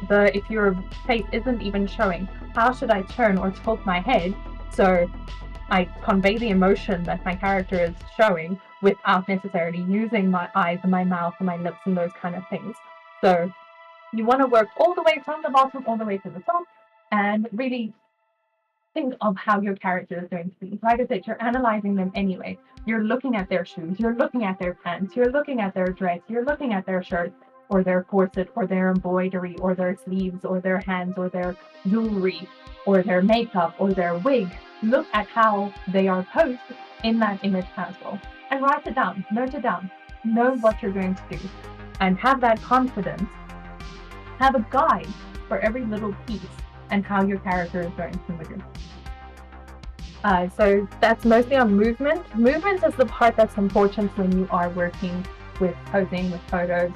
if your face isn't even showing, how should I turn or tilt my head so I convey the emotion that my character is showing without necessarily using my eyes and my mouth and my lips and those kind of things. So you want to work all the way from the bottom all the way to the top and really think of how your character is going to be. Like I said, you're analyzing them anyway. You're looking at their shoes, you're looking at their pants, you're looking at their dress, you're looking at their shirt or their corset or their embroidery or their sleeves or their hands or their jewelry or their makeup or their wig. Look at how they are posed in that image as well. And write it down, note it down, know what you're going to do, and have that confidence. Have a guide for every little piece and how your character is going to move. So that's mostly on movement. Movement is the part that's important when you are working with posing, with photos,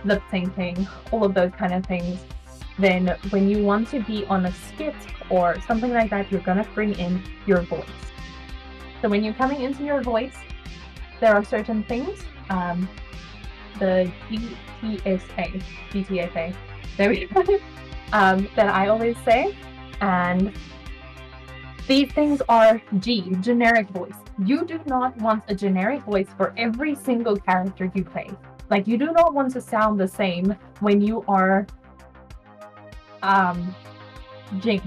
lip syncing, all of those kind of things. Then when you want to be on a skit or something like that, you're going to bring in your voice. So when you're coming into your voice, there are certain things, the GTSA, there we go, that I always say, and these things are generic voice. You do not want a generic voice for every single character you play. Like, you do not want to sound the same when you are Jinx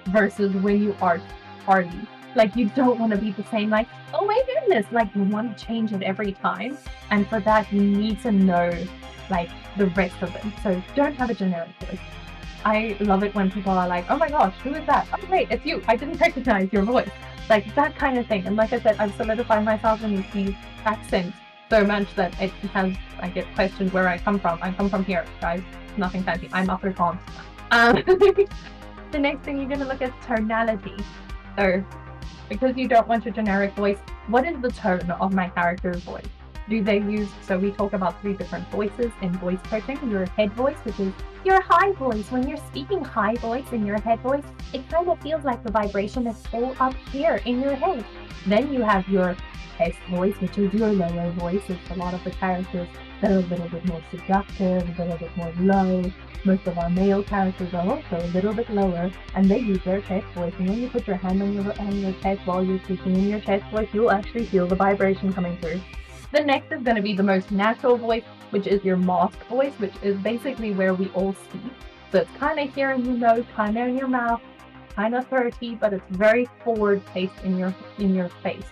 versus when you are Harley. Like, you don't want to be the same, like, oh my goodness, like, you want to change it every time. And for that, you need to know, like, the rest of them. So don't have a generic voice. I love it when people are like, oh my gosh, who is that? Oh wait, it's you. I didn't recognize your voice. Like, that kind of thing. And like I said, I've solidified myself in these accents so much that I get questioned where I come from. I come from here, guys. Nothing fancy. I'm Afrikaans. The next thing you're going to look at tonality. So, because you don't want your generic voice, what is the tone of my character's voice? Do they use, so we talk about 3 different voices in voice coaching. Your head voice, which is your high voice. When you're speaking high voice in your head voice, it kind of feels like the vibration is all up here in your head. Then you have your chest voice, which is your lower voice. It's a lot of the characters that are a little bit more seductive, a little bit more low. Most of our male characters are also a little bit lower, and they use their chest voice. And when you put your hand on your chest while you're speaking in your chest voice, you'll actually feel the vibration coming through. The next is going to be the most natural voice, which is your mask voice, which is basically where we all speak. So it's kind of here in your nose, kind of in your mouth, kind of throaty, but it's very forward-paced in your face.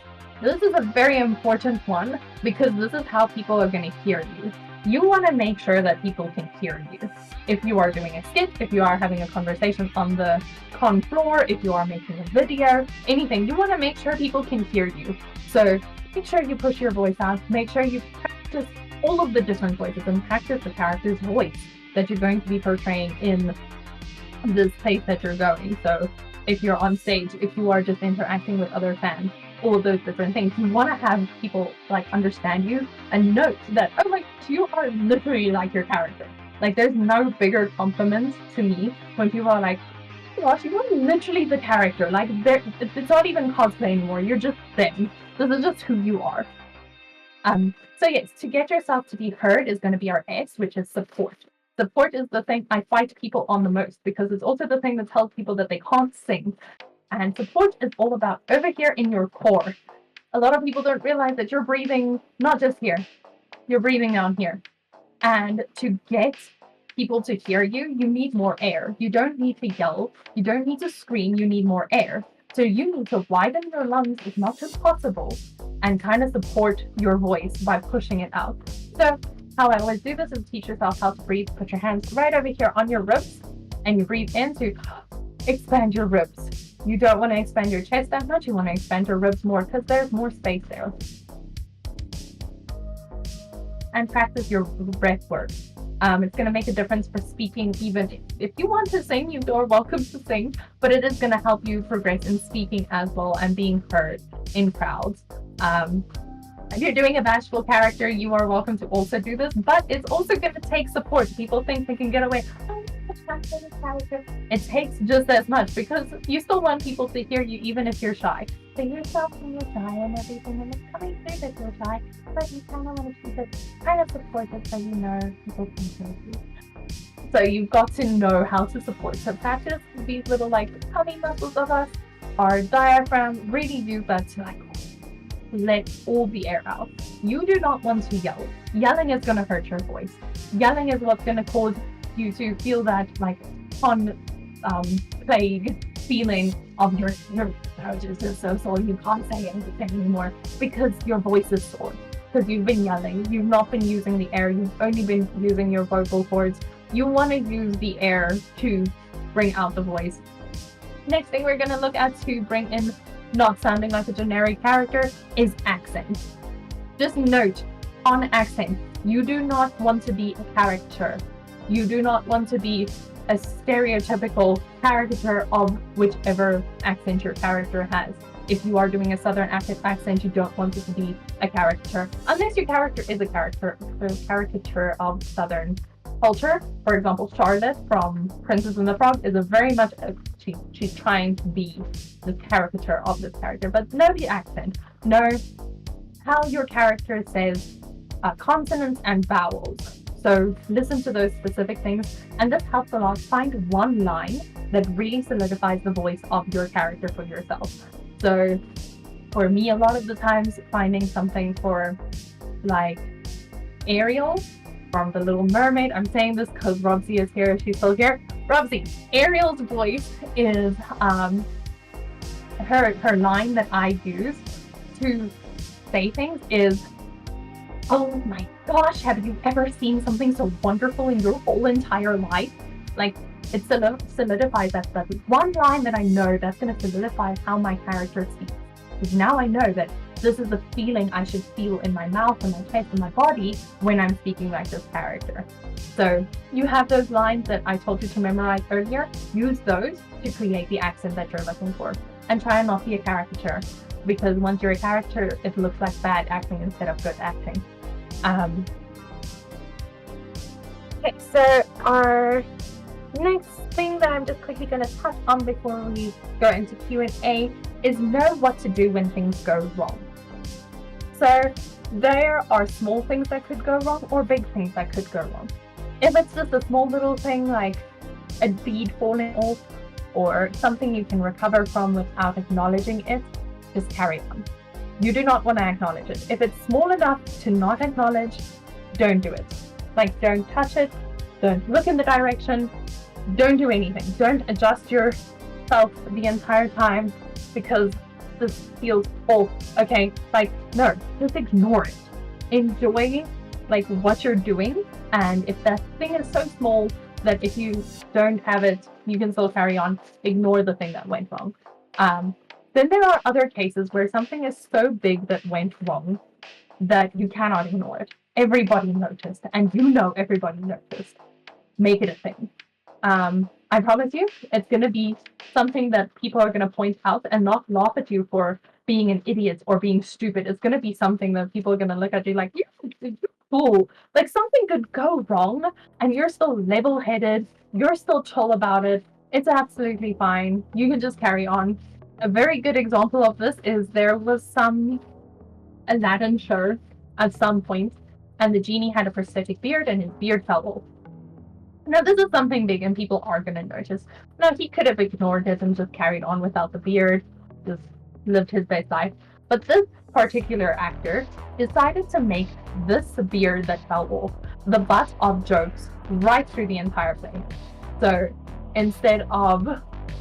This is a very important one because this is how people are going to hear you. You want to make sure that people can hear you. If you are doing a skit, if you are having a conversation on the con floor, if you are making a video, anything, you want to make sure people can hear you. So make sure you push your voice out, make sure you practice all of the different voices and practice the character's voice that you're going to be portraying in this place that you're going. So if you're on stage, if you are just interacting with other fans, all of those different things, you want to have people like understand you and note that, oh, like you are literally like your character. Like there's no bigger compliment to me when people are like, oh gosh, you are literally the character. Like it's not even cosplay anymore. You're just them. This is just who you are. So yes, to get yourself to be heard is going to be our S, which is support. Support is the thing I fight people on the most because it's also the thing that tells people that they can't sing. And support is all about over here in your core. A lot of people don't realize that you're breathing not just here, you're breathing down here. And to get people to hear you, you need more air. You don't need to yell, you don't need to scream, you need more air. So you need to widen your lungs as much as possible and kind of support your voice by pushing it out. So how I always do this is teach yourself how to breathe. Put your hands right over here on your ribs and you breathe in to expand your ribs. You don't want to expand your chest that much. You want to expand your ribs more because there's more space there. And practice your breath work. It's going to make a difference for speaking. Even if you want to sing, you are welcome to sing, but it is going to help you progress in speaking as well and being heard in crowds. If you're doing a bashful character, you are welcome to also do this, but it's also going to take support. People think they can get away. Character. It takes just as much because you still want people to hear you even if you're shy. So yourself when you're shy and everything, and it's coming through that you're shy, but you kind of want to keep it kind of supportive so you know people can hear you. So you've got to know how to support. So practice these little like tummy muscles of us, our diaphragm, really use that to like let all the air out. You do not want to yell. Yelling is going to hurt your voice. Yelling is what's going to cause you to feel that like plague feeling of your throat is just so sore you can't say anything anymore because your voice is sore because you've been yelling, you've not been using the air, you've only been using your vocal cords. You want to use the air to bring out the voice. Next thing we're going to look at to bring in not sounding like a generic character is accent. Just note on accent, you do not want to be a character. You do not want to be a stereotypical caricature of whichever accent your character has. If you are doing a southern accent, you don't want it to be a caricature. Unless your character is a caricature of southern culture. For example, Charlotte from Princess and the Frog is a very much, she's trying to be the caricature of this character. But know the accent. Know how your character says consonants and vowels. So listen to those specific things, and this helps a lot. Find one line that really solidifies the voice of your character for yourself. So for me, a lot of the times finding something for like Ariel from The Little Mermaid. I'm saying this because Robsy is here. She's still here. Robsy, Ariel's voice is her line that I use to say things is, oh my gosh, have you ever seen something so wonderful in your whole entire life? Like, it solidifies that one line that I know that's going to solidify how my character speaks. Because now I know that this is the feeling I should feel in my mouth and my chest and my body when I'm speaking like this character. So you have those lines that I told you to memorize earlier. Use those to create the accent that you're looking for. And try and not be a caricature. Because once you're a character, it looks like bad acting instead of good acting. Okay, so our next thing that I'm just quickly going to touch on before we go into Q&A is know what to do when things go wrong. So there are small things that could go wrong or big things that could go wrong. If it's just a small little thing like a bead falling off or something you can recover from without acknowledging it, just carry on. You do not want to acknowledge it. If it's small enough to not acknowledge, don't do it. Like, don't touch it, don't look in the direction, don't do anything. Don't adjust yourself the entire time because this feels off. Okay, like, no, just ignore it. Enjoy like what you're doing, and if that thing is so small that if you don't have it, you can still carry on, ignore the thing that went wrong. Then there are other cases where something is so big that went wrong that you cannot ignore it. Everybody noticed, and you know everybody noticed. Make it a thing. I promise you, it's going to be something that people are going to point out and not laugh at you for being an idiot or being stupid. It's going to be something that people are going to look at you like, you're cool. Like something could go wrong and you're still level headed. You're still chill about it. It's absolutely fine. You can just carry on. A very good example of this is there was some Aladdin show at some point, and the genie had a prosthetic beard and his beard fell off. Now, this is something big and people are going to notice. Now, he could have ignored it and just carried on without the beard, just lived his best life. But this particular actor decided to make this beard that fell off the butt of jokes right through the entire play. So instead of,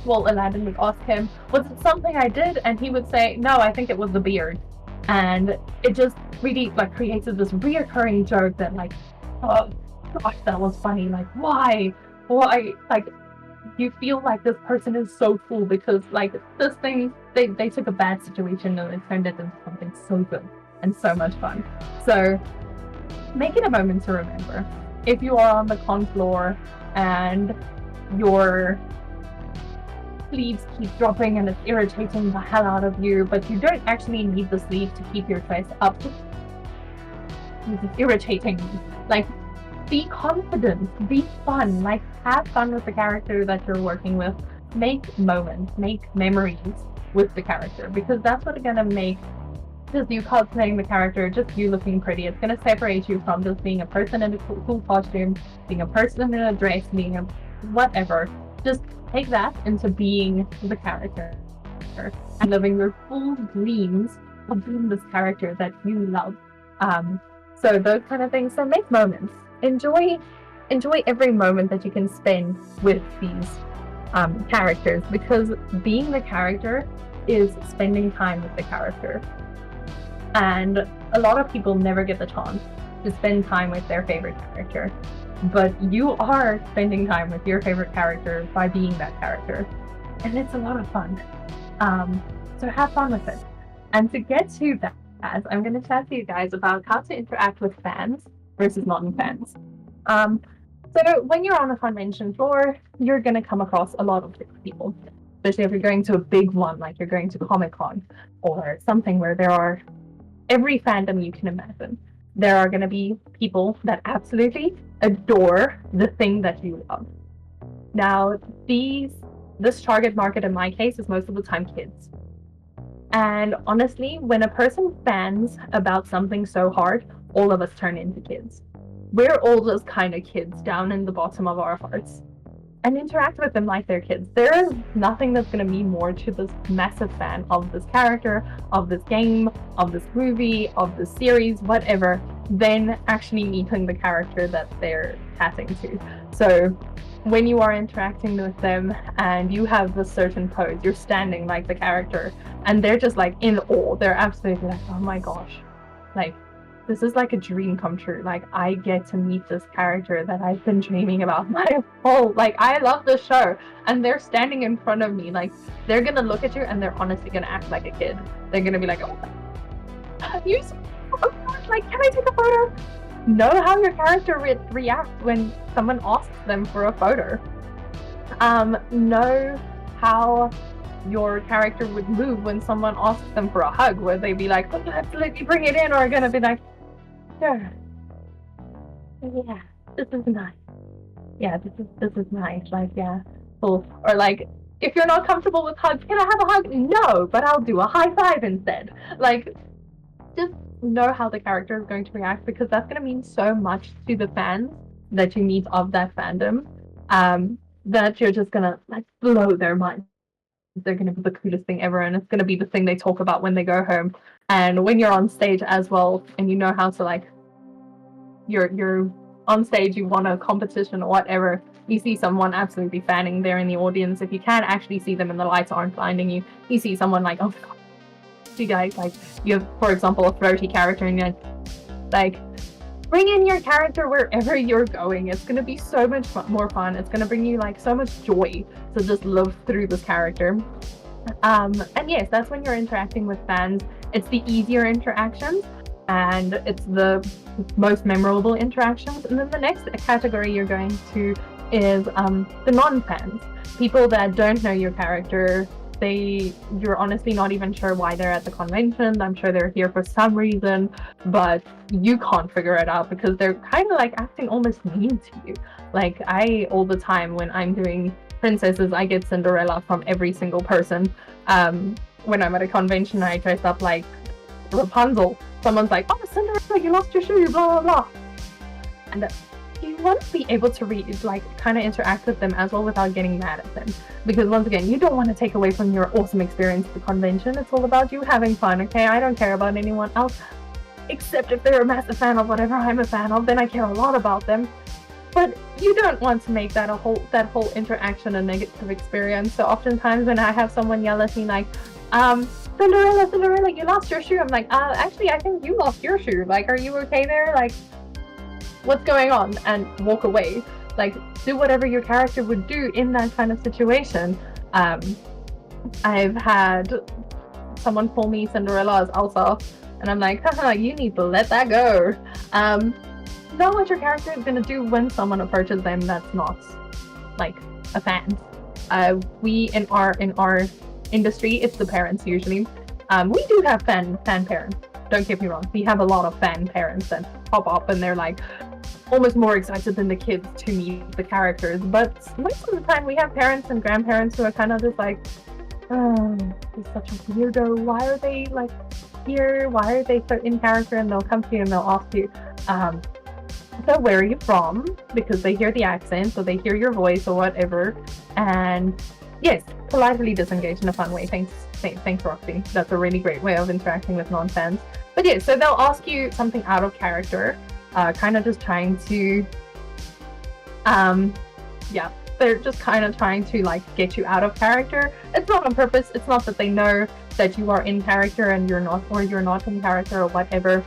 well, Aladdin would ask him, was it something I did? And he would say, no, I think it was the beard. And it just really like created this reoccurring joke that like, oh gosh, that was funny. Like, why? Like, you feel like this person is so cool because like this thing, they took a bad situation and they turned it into something so good and so much fun. So make it a moment to remember. If you are on the con floor and your sleeves keep dropping and it's irritating the hell out of you, but you don't actually need the sleeve to keep your face up. It's irritating. Like, be confident, be fun, like have fun with the character that you're working with. Make moments, make memories with the character, because that's what's gonna make just you cosplaying the character, just you looking pretty. It's gonna separate you from just being a person in a cool costume, being a person in a dress, being a whatever. Just take that into being the character and living your full dreams of being this character that you love. So those kind of things. So make moments. Enjoy every moment that you can spend with these characters, because being the character is spending time with the character. And a lot of people never get the chance to spend time with their favorite character. But you are spending time with your favorite character by being that character. And it's a lot of fun. So have fun with it. And to get to that, I'm going to chat to you guys about how to interact with fans versus non-fans. So when you're on a convention floor, you're going to come across a lot of different people. Especially if you're going to a big one, like you're going to Comic-Con or something where there are every fandom you can imagine. There are going to be people that absolutely adore the thing that you love. Now, this target market in my case is most of the time kids. And honestly, when a person fans about something so hard, all of us turn into kids. We're all just kind of kids down in the bottom of our hearts. And interact with them like they're kids. There is nothing that's going to mean more to this massive fan of this character, of this game, of this movie, of this series, whatever, than actually meeting the character that they're chatting to. So when you are interacting with them and you have this certain pose, you're standing like the character, and they're just like in awe. They're absolutely like, oh my gosh, like, this is like a dream come true. Like, I get to meet this character that I've been dreaming about my whole, like, I love this show. And they're standing in front of me. Like, they're going to look at you and they're honestly going to act like a kid. They're going to be like, oh, you, oh gosh, like, can I take a photo? Know how your character reacts when someone asks them for a photo. Know how your character would move when someone asks them for a hug, where they'd be like, oh, absolutely, bring it in, or gonna be like, sure, yeah, this is nice, yeah, this is nice, like, yeah, cool. Or like, if you're not comfortable with hugs, can I have a hug? No, but I'll do a high five instead. Like, just know how the character is going to react, because that's going to mean so much to the fans that you meet of that fandom, that you're just gonna like blow their mind. They're going to be the coolest thing ever, and it's going to be the thing they talk about when they go home. And when you're on stage as well, and you know how to, like, you're on stage, you want a competition or whatever, you see someone absolutely fanning there in the audience. If you can't actually see them and the lights aren't blinding you, you see someone like, oh god, you guys, like, you have, for example, a flirty character and you're like, bring in your character wherever you're going. It's going to be so much more fun. It's going to bring you like so much joy to just live through this character. And yes, that's when you're interacting with fans. It's the easier interactions and it's the most memorable interactions. And then the next category you're going to is the non-fans, people that don't know your character. You're honestly not even sure why they're at the convention. I'm sure they're here for some reason, but you can't figure it out because they're kind of like acting almost mean to you. Like all the time when I'm doing princesses, I get Cinderella from every single person. When I'm at a convention, I dress up like Rapunzel. Someone's like, "Oh, Cinderella, you lost your shoe," blah blah blah. And you want to be able to kind of interact with them as well without getting mad at them. Because once again, you don't want to take away from your awesome experience at the convention. It's all about you having fun, okay? I don't care about anyone else, except if they're a massive fan of whatever I'm a fan of, then I care a lot about them. But you don't want to make that whole interaction a negative experience. So oftentimes when I have someone yell at me like, Cinderella, you lost your shoe. I'm like, actually, I think you lost your shoe. Like, are you okay there? Like, what's going on? And walk away. Like, do whatever your character would do in that kind of situation. I've had someone call me Cinderella as Elsa, and I'm like, haha, you need to let that go. Know what your character is going to do when someone approaches them that's not like a fan. We in our industry, it's the parents usually. We do have fan parents. Don't get me wrong. We have a lot of fan parents that pop up and they're like almost more excited than the kids to meet the characters. But most of the time, we have parents and grandparents who are kind of just like, "Oh, he's such a weirdo. Why are they like here? Why are they so in character?" And they'll come to you and they'll ask you, "So where are you from?" Because they hear the accent, so they hear your voice or whatever. And yes, politely disengage in a fun way. Thanks, Roxy. That's a really great way of interacting with non-fans. But yeah, so they'll ask you something out of character, kind of just trying to, they're just kind of trying to like get you out of character. It's not on purpose. It's not that they know that you are in character and you're not in character or whatever.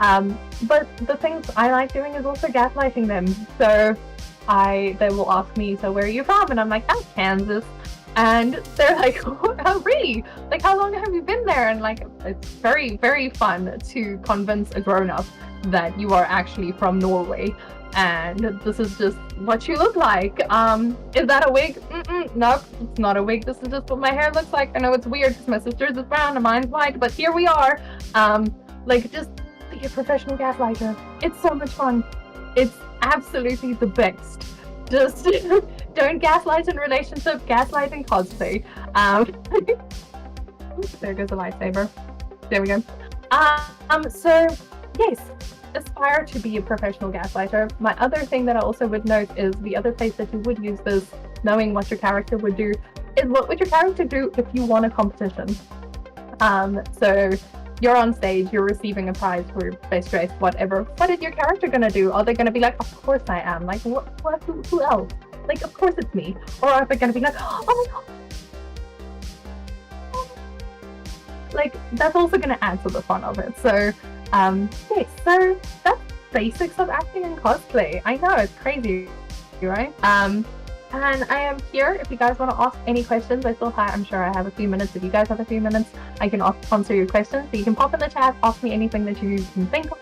But the things I like doing is also gaslighting them. So they will ask me, "So where are you from?" And I'm like, "Oh, Kansas." And they're like, "Oh, really? Like, how long have you been there?" And like, it's very, very fun to convince a grown-up that you are actually from Norway. And this is just what you look like. Is that a wig? Nope, it's not a wig. This is just what my hair looks like. I know it's weird because my sister's is brown and mine's white, but here we are. Like, just be a professional gaslighter. It's so much fun. It's absolutely the best. Just don't gaslight in relationship, gaslight in cosplay. There goes a lightsaber. There we go. So yes, aspire to be a professional gaslighter. My other thing that I also would note is the other place that you would use this, knowing what your character would do, is what would your character do if you won a competition. So you're on stage, you're receiving a prize for best dressed, whatever. What is your character gonna do? Are they gonna be like, "Of course I am"? Like, what? Who else? Like, of course it's me. Or are they gonna be like, "Oh my god"? Like, that's also gonna add to the fun of it. So, yes, so that's basics of acting and cosplay. I know, it's crazy, right? And I am here if you guys want to ask any questions. I'm sure I have a few minutes. If you guys have a few minutes, I can answer your questions. So you can pop in the chat, ask me anything that you can think of,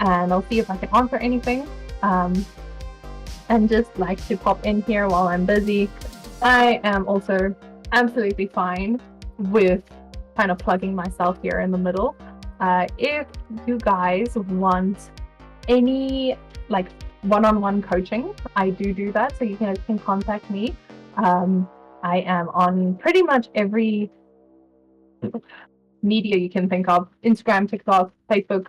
and I'll see if I can answer anything. And just like to pop in here while I'm busy. I am also absolutely fine with kind of plugging myself here in the middle. If you guys want any like one-on-one coaching, I do that, so you can contact me. I am on pretty much every media you can think of: Instagram, TikTok, Facebook,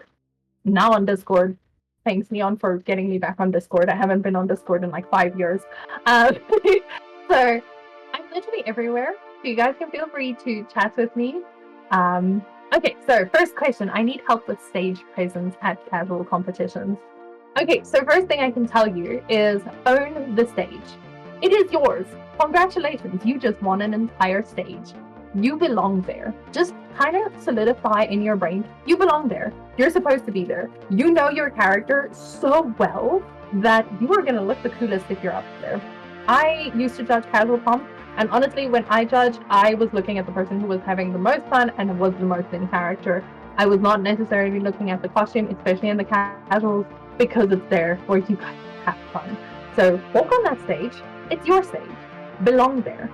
now on Discord. Thanks, Neon, for getting me back on Discord. I haven't been on Discord in like 5 years. So I'm literally everywhere, so you guys can feel free to chat with me. Okay, so first question: I need help with stage presence at casual competitions. Okay, so first thing I can tell you is own the stage. It is yours. Congratulations, you just won an entire stage. you belong there. Just kind of solidify in your brain, you belong there. You're supposed to be there. You know your character so well that you are going to look the coolest if you're up there. I used to judge casual comp, and honestly, when I judged, I was looking at the person who was having the most fun and was the most in character. I was not necessarily looking at the costume, especially in the casuals, because it's there for you guys to have fun. So walk on that stage. It's your stage. Belong there.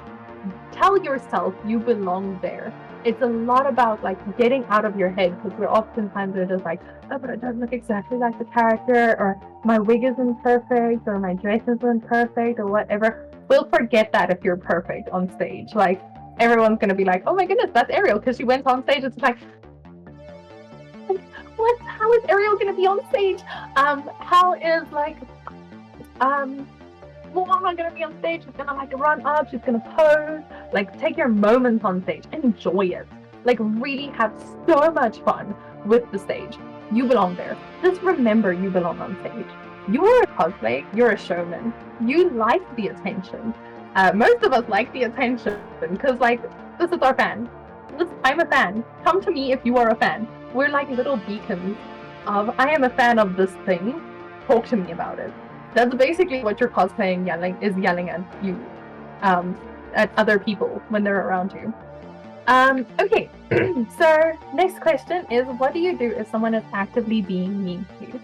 Tell yourself you belong there. It's a lot about like getting out of your head, because we're oftentimes just like, oh, but it doesn't look exactly like the character, or my wig isn't perfect, or my dress isn't perfect, or whatever. We'll forget that if you're perfect on stage. Like, everyone's gonna be like, oh my goodness, that's Ariel, because she went on stage. It's like, what? How is Ariel gonna be on stage? How is like, Moana gonna be on stage? She's gonna like run up, she's gonna pose. Like, take your moments on stage, enjoy it. Like, really have so much fun with the stage. You belong there. Just remember you belong on stage. You are a cosplay, you're a showman. You like the attention. Most of us like the attention because, like, this is our fan. I'm a fan. Come to me if you are a fan. We're like little beacons of, I am a fan of this thing. Talk to me about it. That's basically what your cosplaying yelling at you, at other people when they're around you. Okay, so next question is, what do you do if someone is actively being mean to you?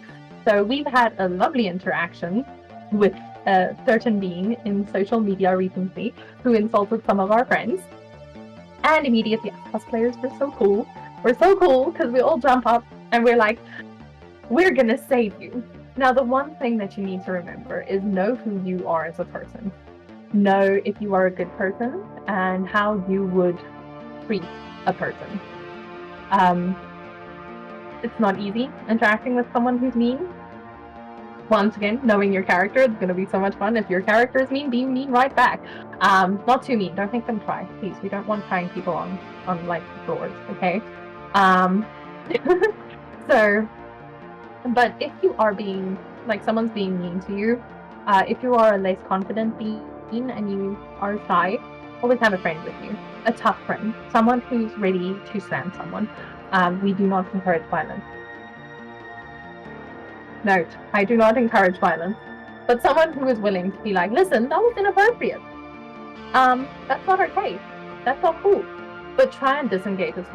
So we've had a lovely interaction with a certain being in social media recently who insulted some of our friends. And immediately, cosplayers, we're so cool. We're so cool because we all jump up and we're like, we're gonna save you. Now, the one thing that you need to remember is know who you are as a person. Know if you are a good person and how you would treat a person. It's not easy interacting with someone who's mean. Once again, knowing your character is going to be so much fun. If your character is mean, be mean right back. Not too mean. Don't make them cry, please. We don't want crying people on like floors, okay? So, but if you are being, like, someone's being mean to you, if you are a less confident being and you are shy, always have a friend with you. A tough friend. Someone who's ready to slam someone. We do not encourage violence. Note, I do not encourage violence. But someone who is willing to be like, listen, that was inappropriate. That's not okay. That's not cool. But try and disengage as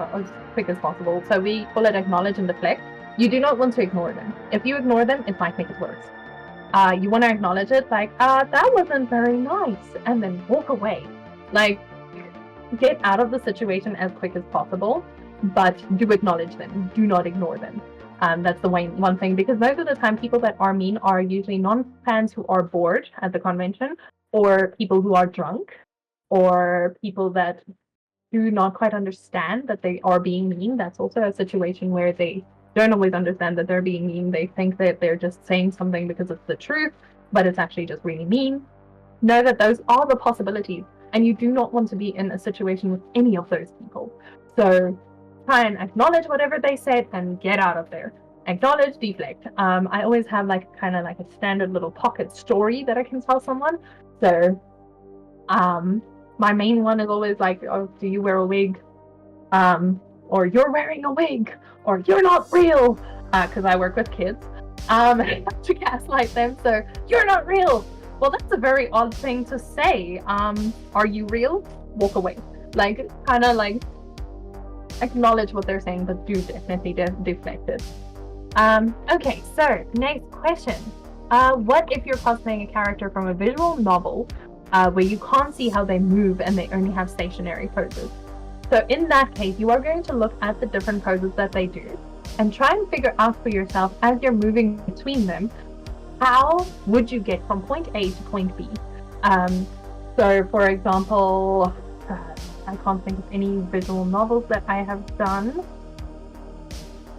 quick as possible. So we call it acknowledge and deflect. You do not want to ignore them. If you ignore them, it might make it worse. You want to acknowledge it, like, that wasn't very nice, and then walk away. Like, get out of the situation as quick as possible, but do acknowledge them. Do not ignore them. That's the one thing, because most of the time people that are mean are usually non-fans who are bored at the convention, or people who are drunk, or people that do not quite understand that they are being mean. That's also a situation where they don't always understand that they're being mean. They think that they're just saying something because it's the truth, but it's actually just really mean. Know that those are the possibilities, and you do not want to be in a situation with any of those people. So try and acknowledge whatever they said and get out of there. Acknowledge, deflect. I always have like kind of like a standard little pocket story that I can tell someone. So my main one is always like, oh, do you wear a wig? Or you're wearing a wig, or you're not real, because I work with kids. I have to gaslight them, so you're not real. Well, that's a very odd thing to say. Are you real? Walk away. Like, kind of like acknowledge what they're saying, but do definitely deflect it. Okay, so next question. What if you're cosplaying a character from a visual novel where you can't see how they move and they only have stationary poses? So in that case, you are going to look at the different poses that they do and try and figure out for yourself, as you're moving between them, how would you get from point A to point B? So for example, I can't think of any visual novels that I have done.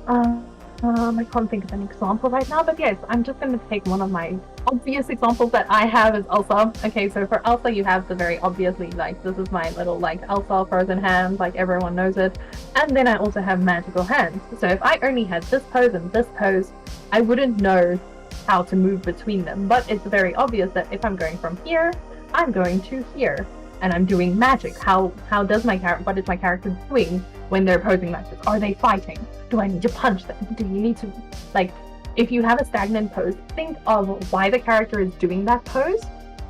I can't think of an example right now, but yes, I'm just going to take one of my obvious examples that I have is Elsa. Okay, so for Elsa, you have the very obviously, like, this is my little, like, Elsa frozen hands, like, everyone knows it. And then I also have magical hands. So if I only had this pose and this pose, I wouldn't know how to move between them. But it's very obvious that if I'm going from here, I'm going to here. and I'm doing magic. What is my character doing when they're posing like this? Are they fighting? Do I need to punch them? Do you need to, like, if you have a stagnant pose, think of why the character is doing that pose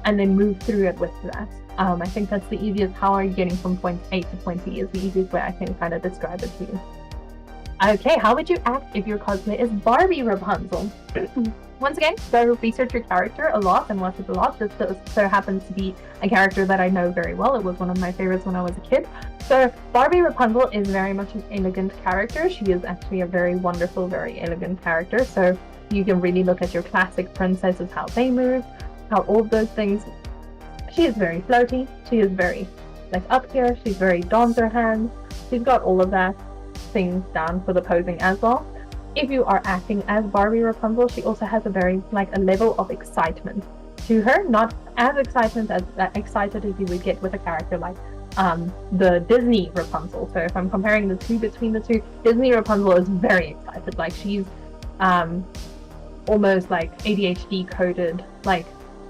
and then move through it with that. I think that's the easiest. How are you getting from point A to point B is the easiest way I can kind of describe it to you. Okay, how would you act if your cosplay is Barbie Rapunzel? Once again, go research your character a lot and watch it a lot. This so happens to be a character that I know very well. It was one of my favorites when I was a kid. So Barbie Rapunzel is very much an elegant character. She is actually a very wonderful, very elegant character. So you can really look at your classic princesses, how they move, how all of those things. She is very floaty. She is very like up here. She's very dons her hands. She's got all of that things down for the posing as well. If you are acting as Barbie Rapunzel, she also has a very a level of excitement to her, not as excited as you would get with a character like the Disney Rapunzel. So if I'm comparing the two, between the two, Disney Rapunzel is very excited. Like she's almost like ADHD coded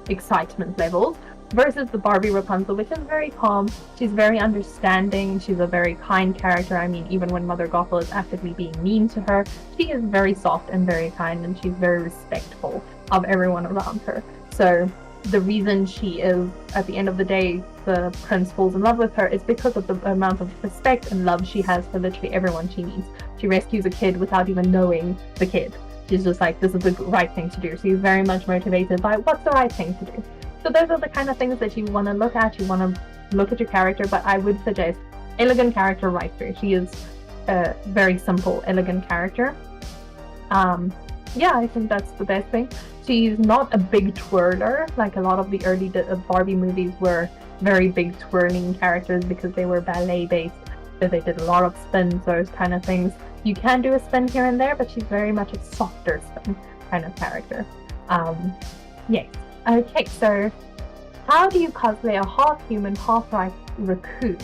excitement levels, versus the Barbie Rapunzel, which is very calm. She's very understanding. She's a very kind character. I mean, even when Mother Gothel is actively being mean to her, she is very soft and very kind, and she's very respectful of everyone around her. So the reason she is, at the end of the day, the prince falls in love with her is because of the amount of respect and love she has for literally everyone she meets. She rescues a kid without even knowing the kid. She's just like, this is the right thing to do. She's very much motivated by what's the right thing to do. So those are the kind of things that you want to look at. You want to look at your character, but I would suggest elegant character right through. She is a very simple, elegant character. Yeah, I think that's the best thing. She's not a big twirler, like a lot of the early Barbie movies were very big twirling characters because they were ballet based. So they did a lot of spins, those kind of things. You can do a spin here and there, but she's very much a softer spin kind of character. Yes. Okay, so how do you cosplay a half-human, half-raccoon?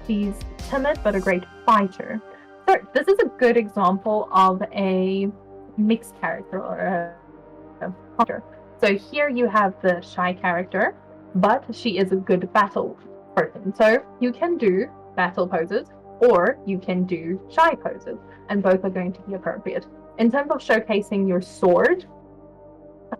She's timid but a great fighter. So this is a good example of a mixed character or a fighter. So here you have the shy character, but she is a good battle person. So you can do battle poses or you can do shy poses, and both are going to be appropriate. In terms of showcasing your sword,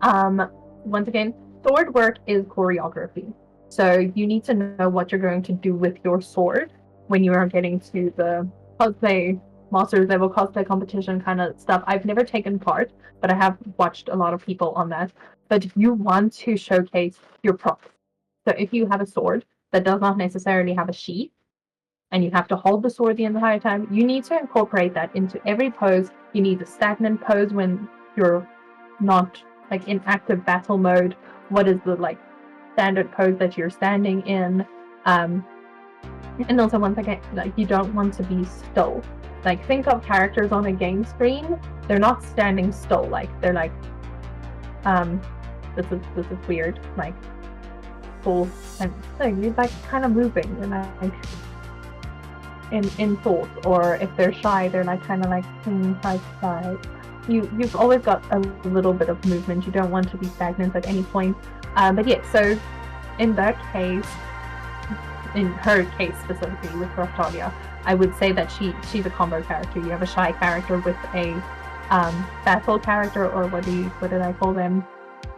once again, sword work is choreography. So you need to know what you're going to do with your sword when you are getting to the cosplay masters level cosplay competition kind of stuff. I've never taken part, but I have watched a lot of people on that. But you want to showcase your props. So if you have a sword that does not necessarily have a sheath, and you have to hold the sword the entire time, you need to incorporate that into every pose. You need a stagnant pose when you're not in active battle mode. What is the standard pose that you're standing in? And also, once again, you don't want to be still. Think of characters on a game screen. They're not standing still. They're this is weird. Full and you're kind of moving and in thoughts. Or if they're shy, they're kind of side to side. You've always got a little bit of movement. You don't want to be stagnant at any point. But yeah, so in that case, in her case specifically with Raftalia, I would say that she's a combo character. You have a shy character with a battle character, or what did I call them?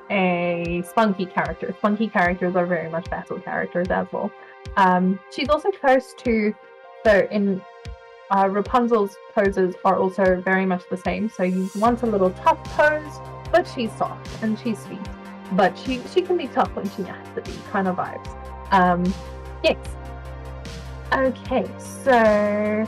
A spunky character. Spunky characters are very much battle characters as well. She's also close to, so in Rapunzel's poses are also very much the same. So you want a little tough pose, but she's soft and she's sweet. But she can be tough when she has to be, kind of vibes. Yes. Okay, so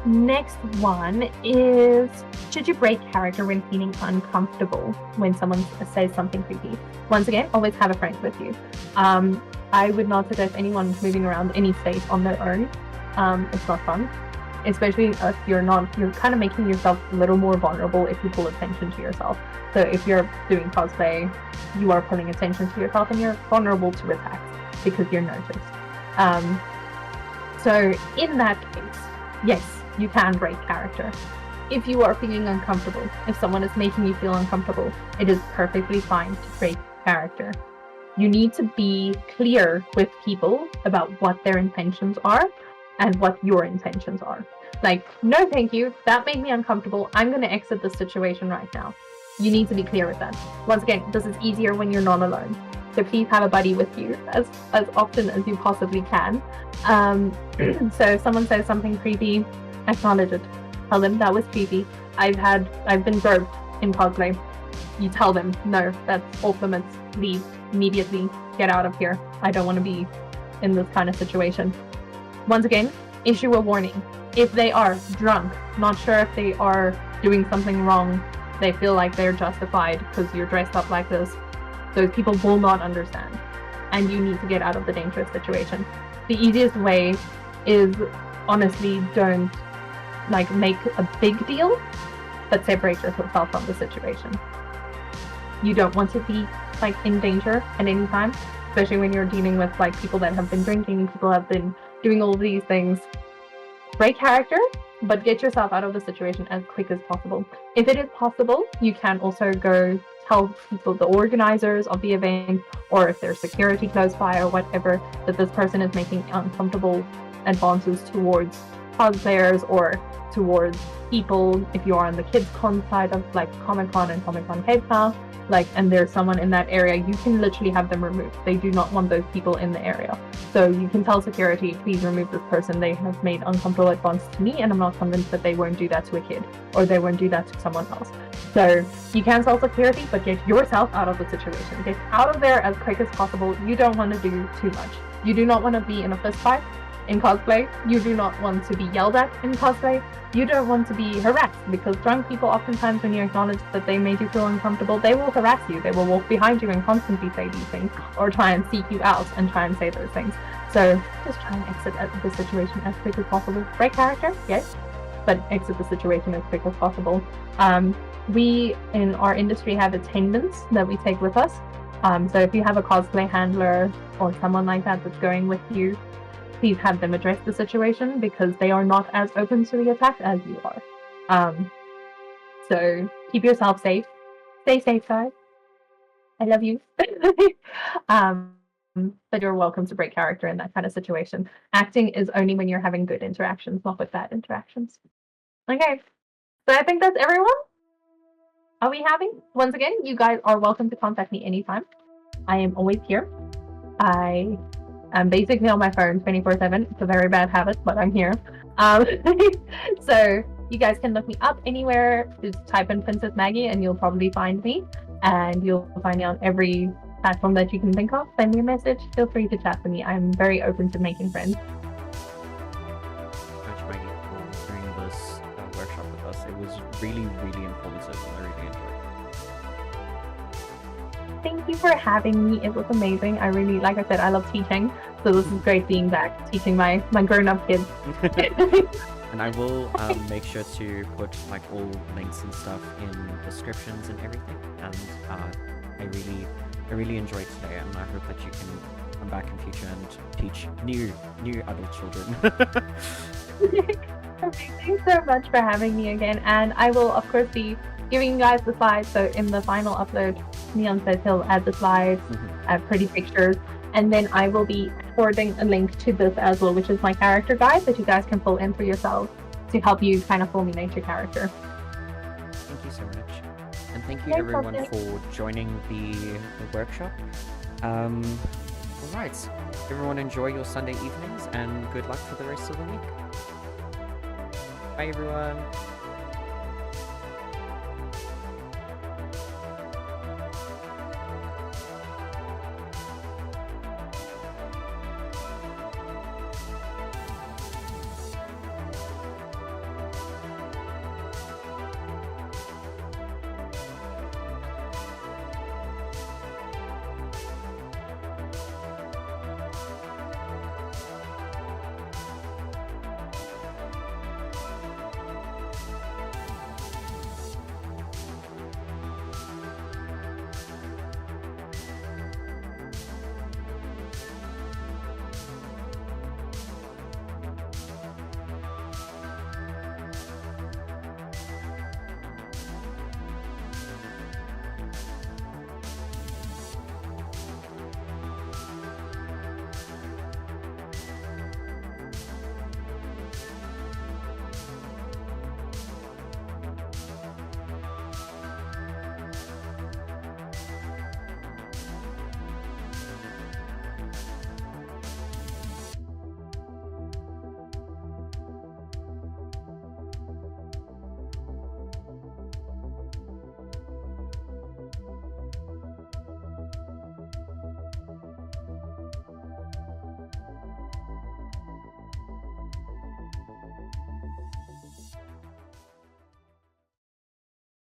next one is, should you break character when feeling uncomfortable when someone says something creepy? Once again, always have a friend with you. I would not suggest anyone moving around any space on their own. It's not fun, especially if you're kind of making yourself a little more vulnerable if you pull attention to yourself. So if you're doing cosplay, you are pulling attention to yourself and you're vulnerable to attacks because you're noticed. So in that case, yes, you can break character. if you are feeling uncomfortable, if someone is making you feel uncomfortable, it is perfectly fine to break character. You need to be clear with people about what their intentions are and what your intentions are. Like, no, thank you. That made me uncomfortable. I'm going to exit the situation right now. You need to be clear with that. Once again, this is easier when you're not alone. So please have a buddy with you as often as you possibly can. So if someone says something creepy, acknowledge it. Tell them that was creepy. I've been groped in cosplay. You tell them, no, that's off limits. Leave immediately. Get out of here. I don't want to be in this kind of situation. Once again, issue a warning. If they are drunk, not sure if they are doing something wrong, they feel like they're justified because you're dressed up like this, those people will not understand. And you need to get out of the dangerous situation. The easiest way is, honestly, don't make a big deal, but separate yourself from the situation. You don't want to be in danger at any time, especially when you're dealing with people that have been drinking, people have been doing all these things. Break character, but get yourself out of the situation as quick as possible. If it is possible, you can also go tell people, the organizers of the event, or if there's security close by or whatever, that this person is making uncomfortable advances towards cosplayers or towards people. If you are on the kids con side of Comic-Con and Comic-Con Cape Town, and there's someone in that area, you can literally have them removed. They do not want those people in the area. So you can tell security, please remove this person. They have made uncomfortable advances to me, and I'm not convinced that they won't do that to a kid, or they won't do that to someone else. So you can tell security, but get yourself out of the situation. Get out of there as quick as possible. You don't want to do too much. You do not want to be in a fist fight in cosplay. You do not want to be yelled at in cosplay. You don't want to be harassed, because drunk people, oftentimes when you acknowledge that they made you feel uncomfortable, they will harass you. They will walk behind you and constantly say these things, or try and seek you out and try and say those things. So just try and exit the situation as quick as possible. Break character, yes, but exit the situation as quick as possible. We in our industry have attendants that we take with us. So if you have a cosplay handler or someone like that that's going with you, please have them address the situation, because they are not as open to the attack as you are. So keep yourself safe. Stay safe, guys. I love you. But you're welcome to break character in that kind of situation. Acting is only when you're having good interactions, not with bad interactions. Okay, so I think that's everyone. Are we having? Once again, you guys are welcome to contact me anytime. I am always here. I'm basically on my phone 24/7. It's a very bad habit, but I'm here. So you guys can look me up anywhere. Just type in Princess Maggie and you'll probably find me. And you'll find me on every platform that you can think of. Send me a message. Feel free to chat with me. I'm very open to making friends. Thanks, Maggie, for doing this workshop with us. It was really, really informative, and I really enjoyed it. Thank you for having me. It was amazing. I really, like I said, I love teaching. So this is great being back, teaching my grown-up kids. And I will make sure to put all links and stuff in descriptions and everything. And I really enjoyed today, and I hope that you can come back in future and teach new adult children. Thanks so much for having me again. And I will, of course, be giving you guys the slides. So in the final upload, Neon says he'll add the slides, pretty pictures, and then I will be forwarding a link to this as well, which is my character guide that you guys can pull in for yourselves to help you kind of formulate your character. Thank you so much. And thank you everyone for joining the workshop. Alright, everyone enjoy your Sunday evenings, and good luck for the rest of the week. Bye everyone.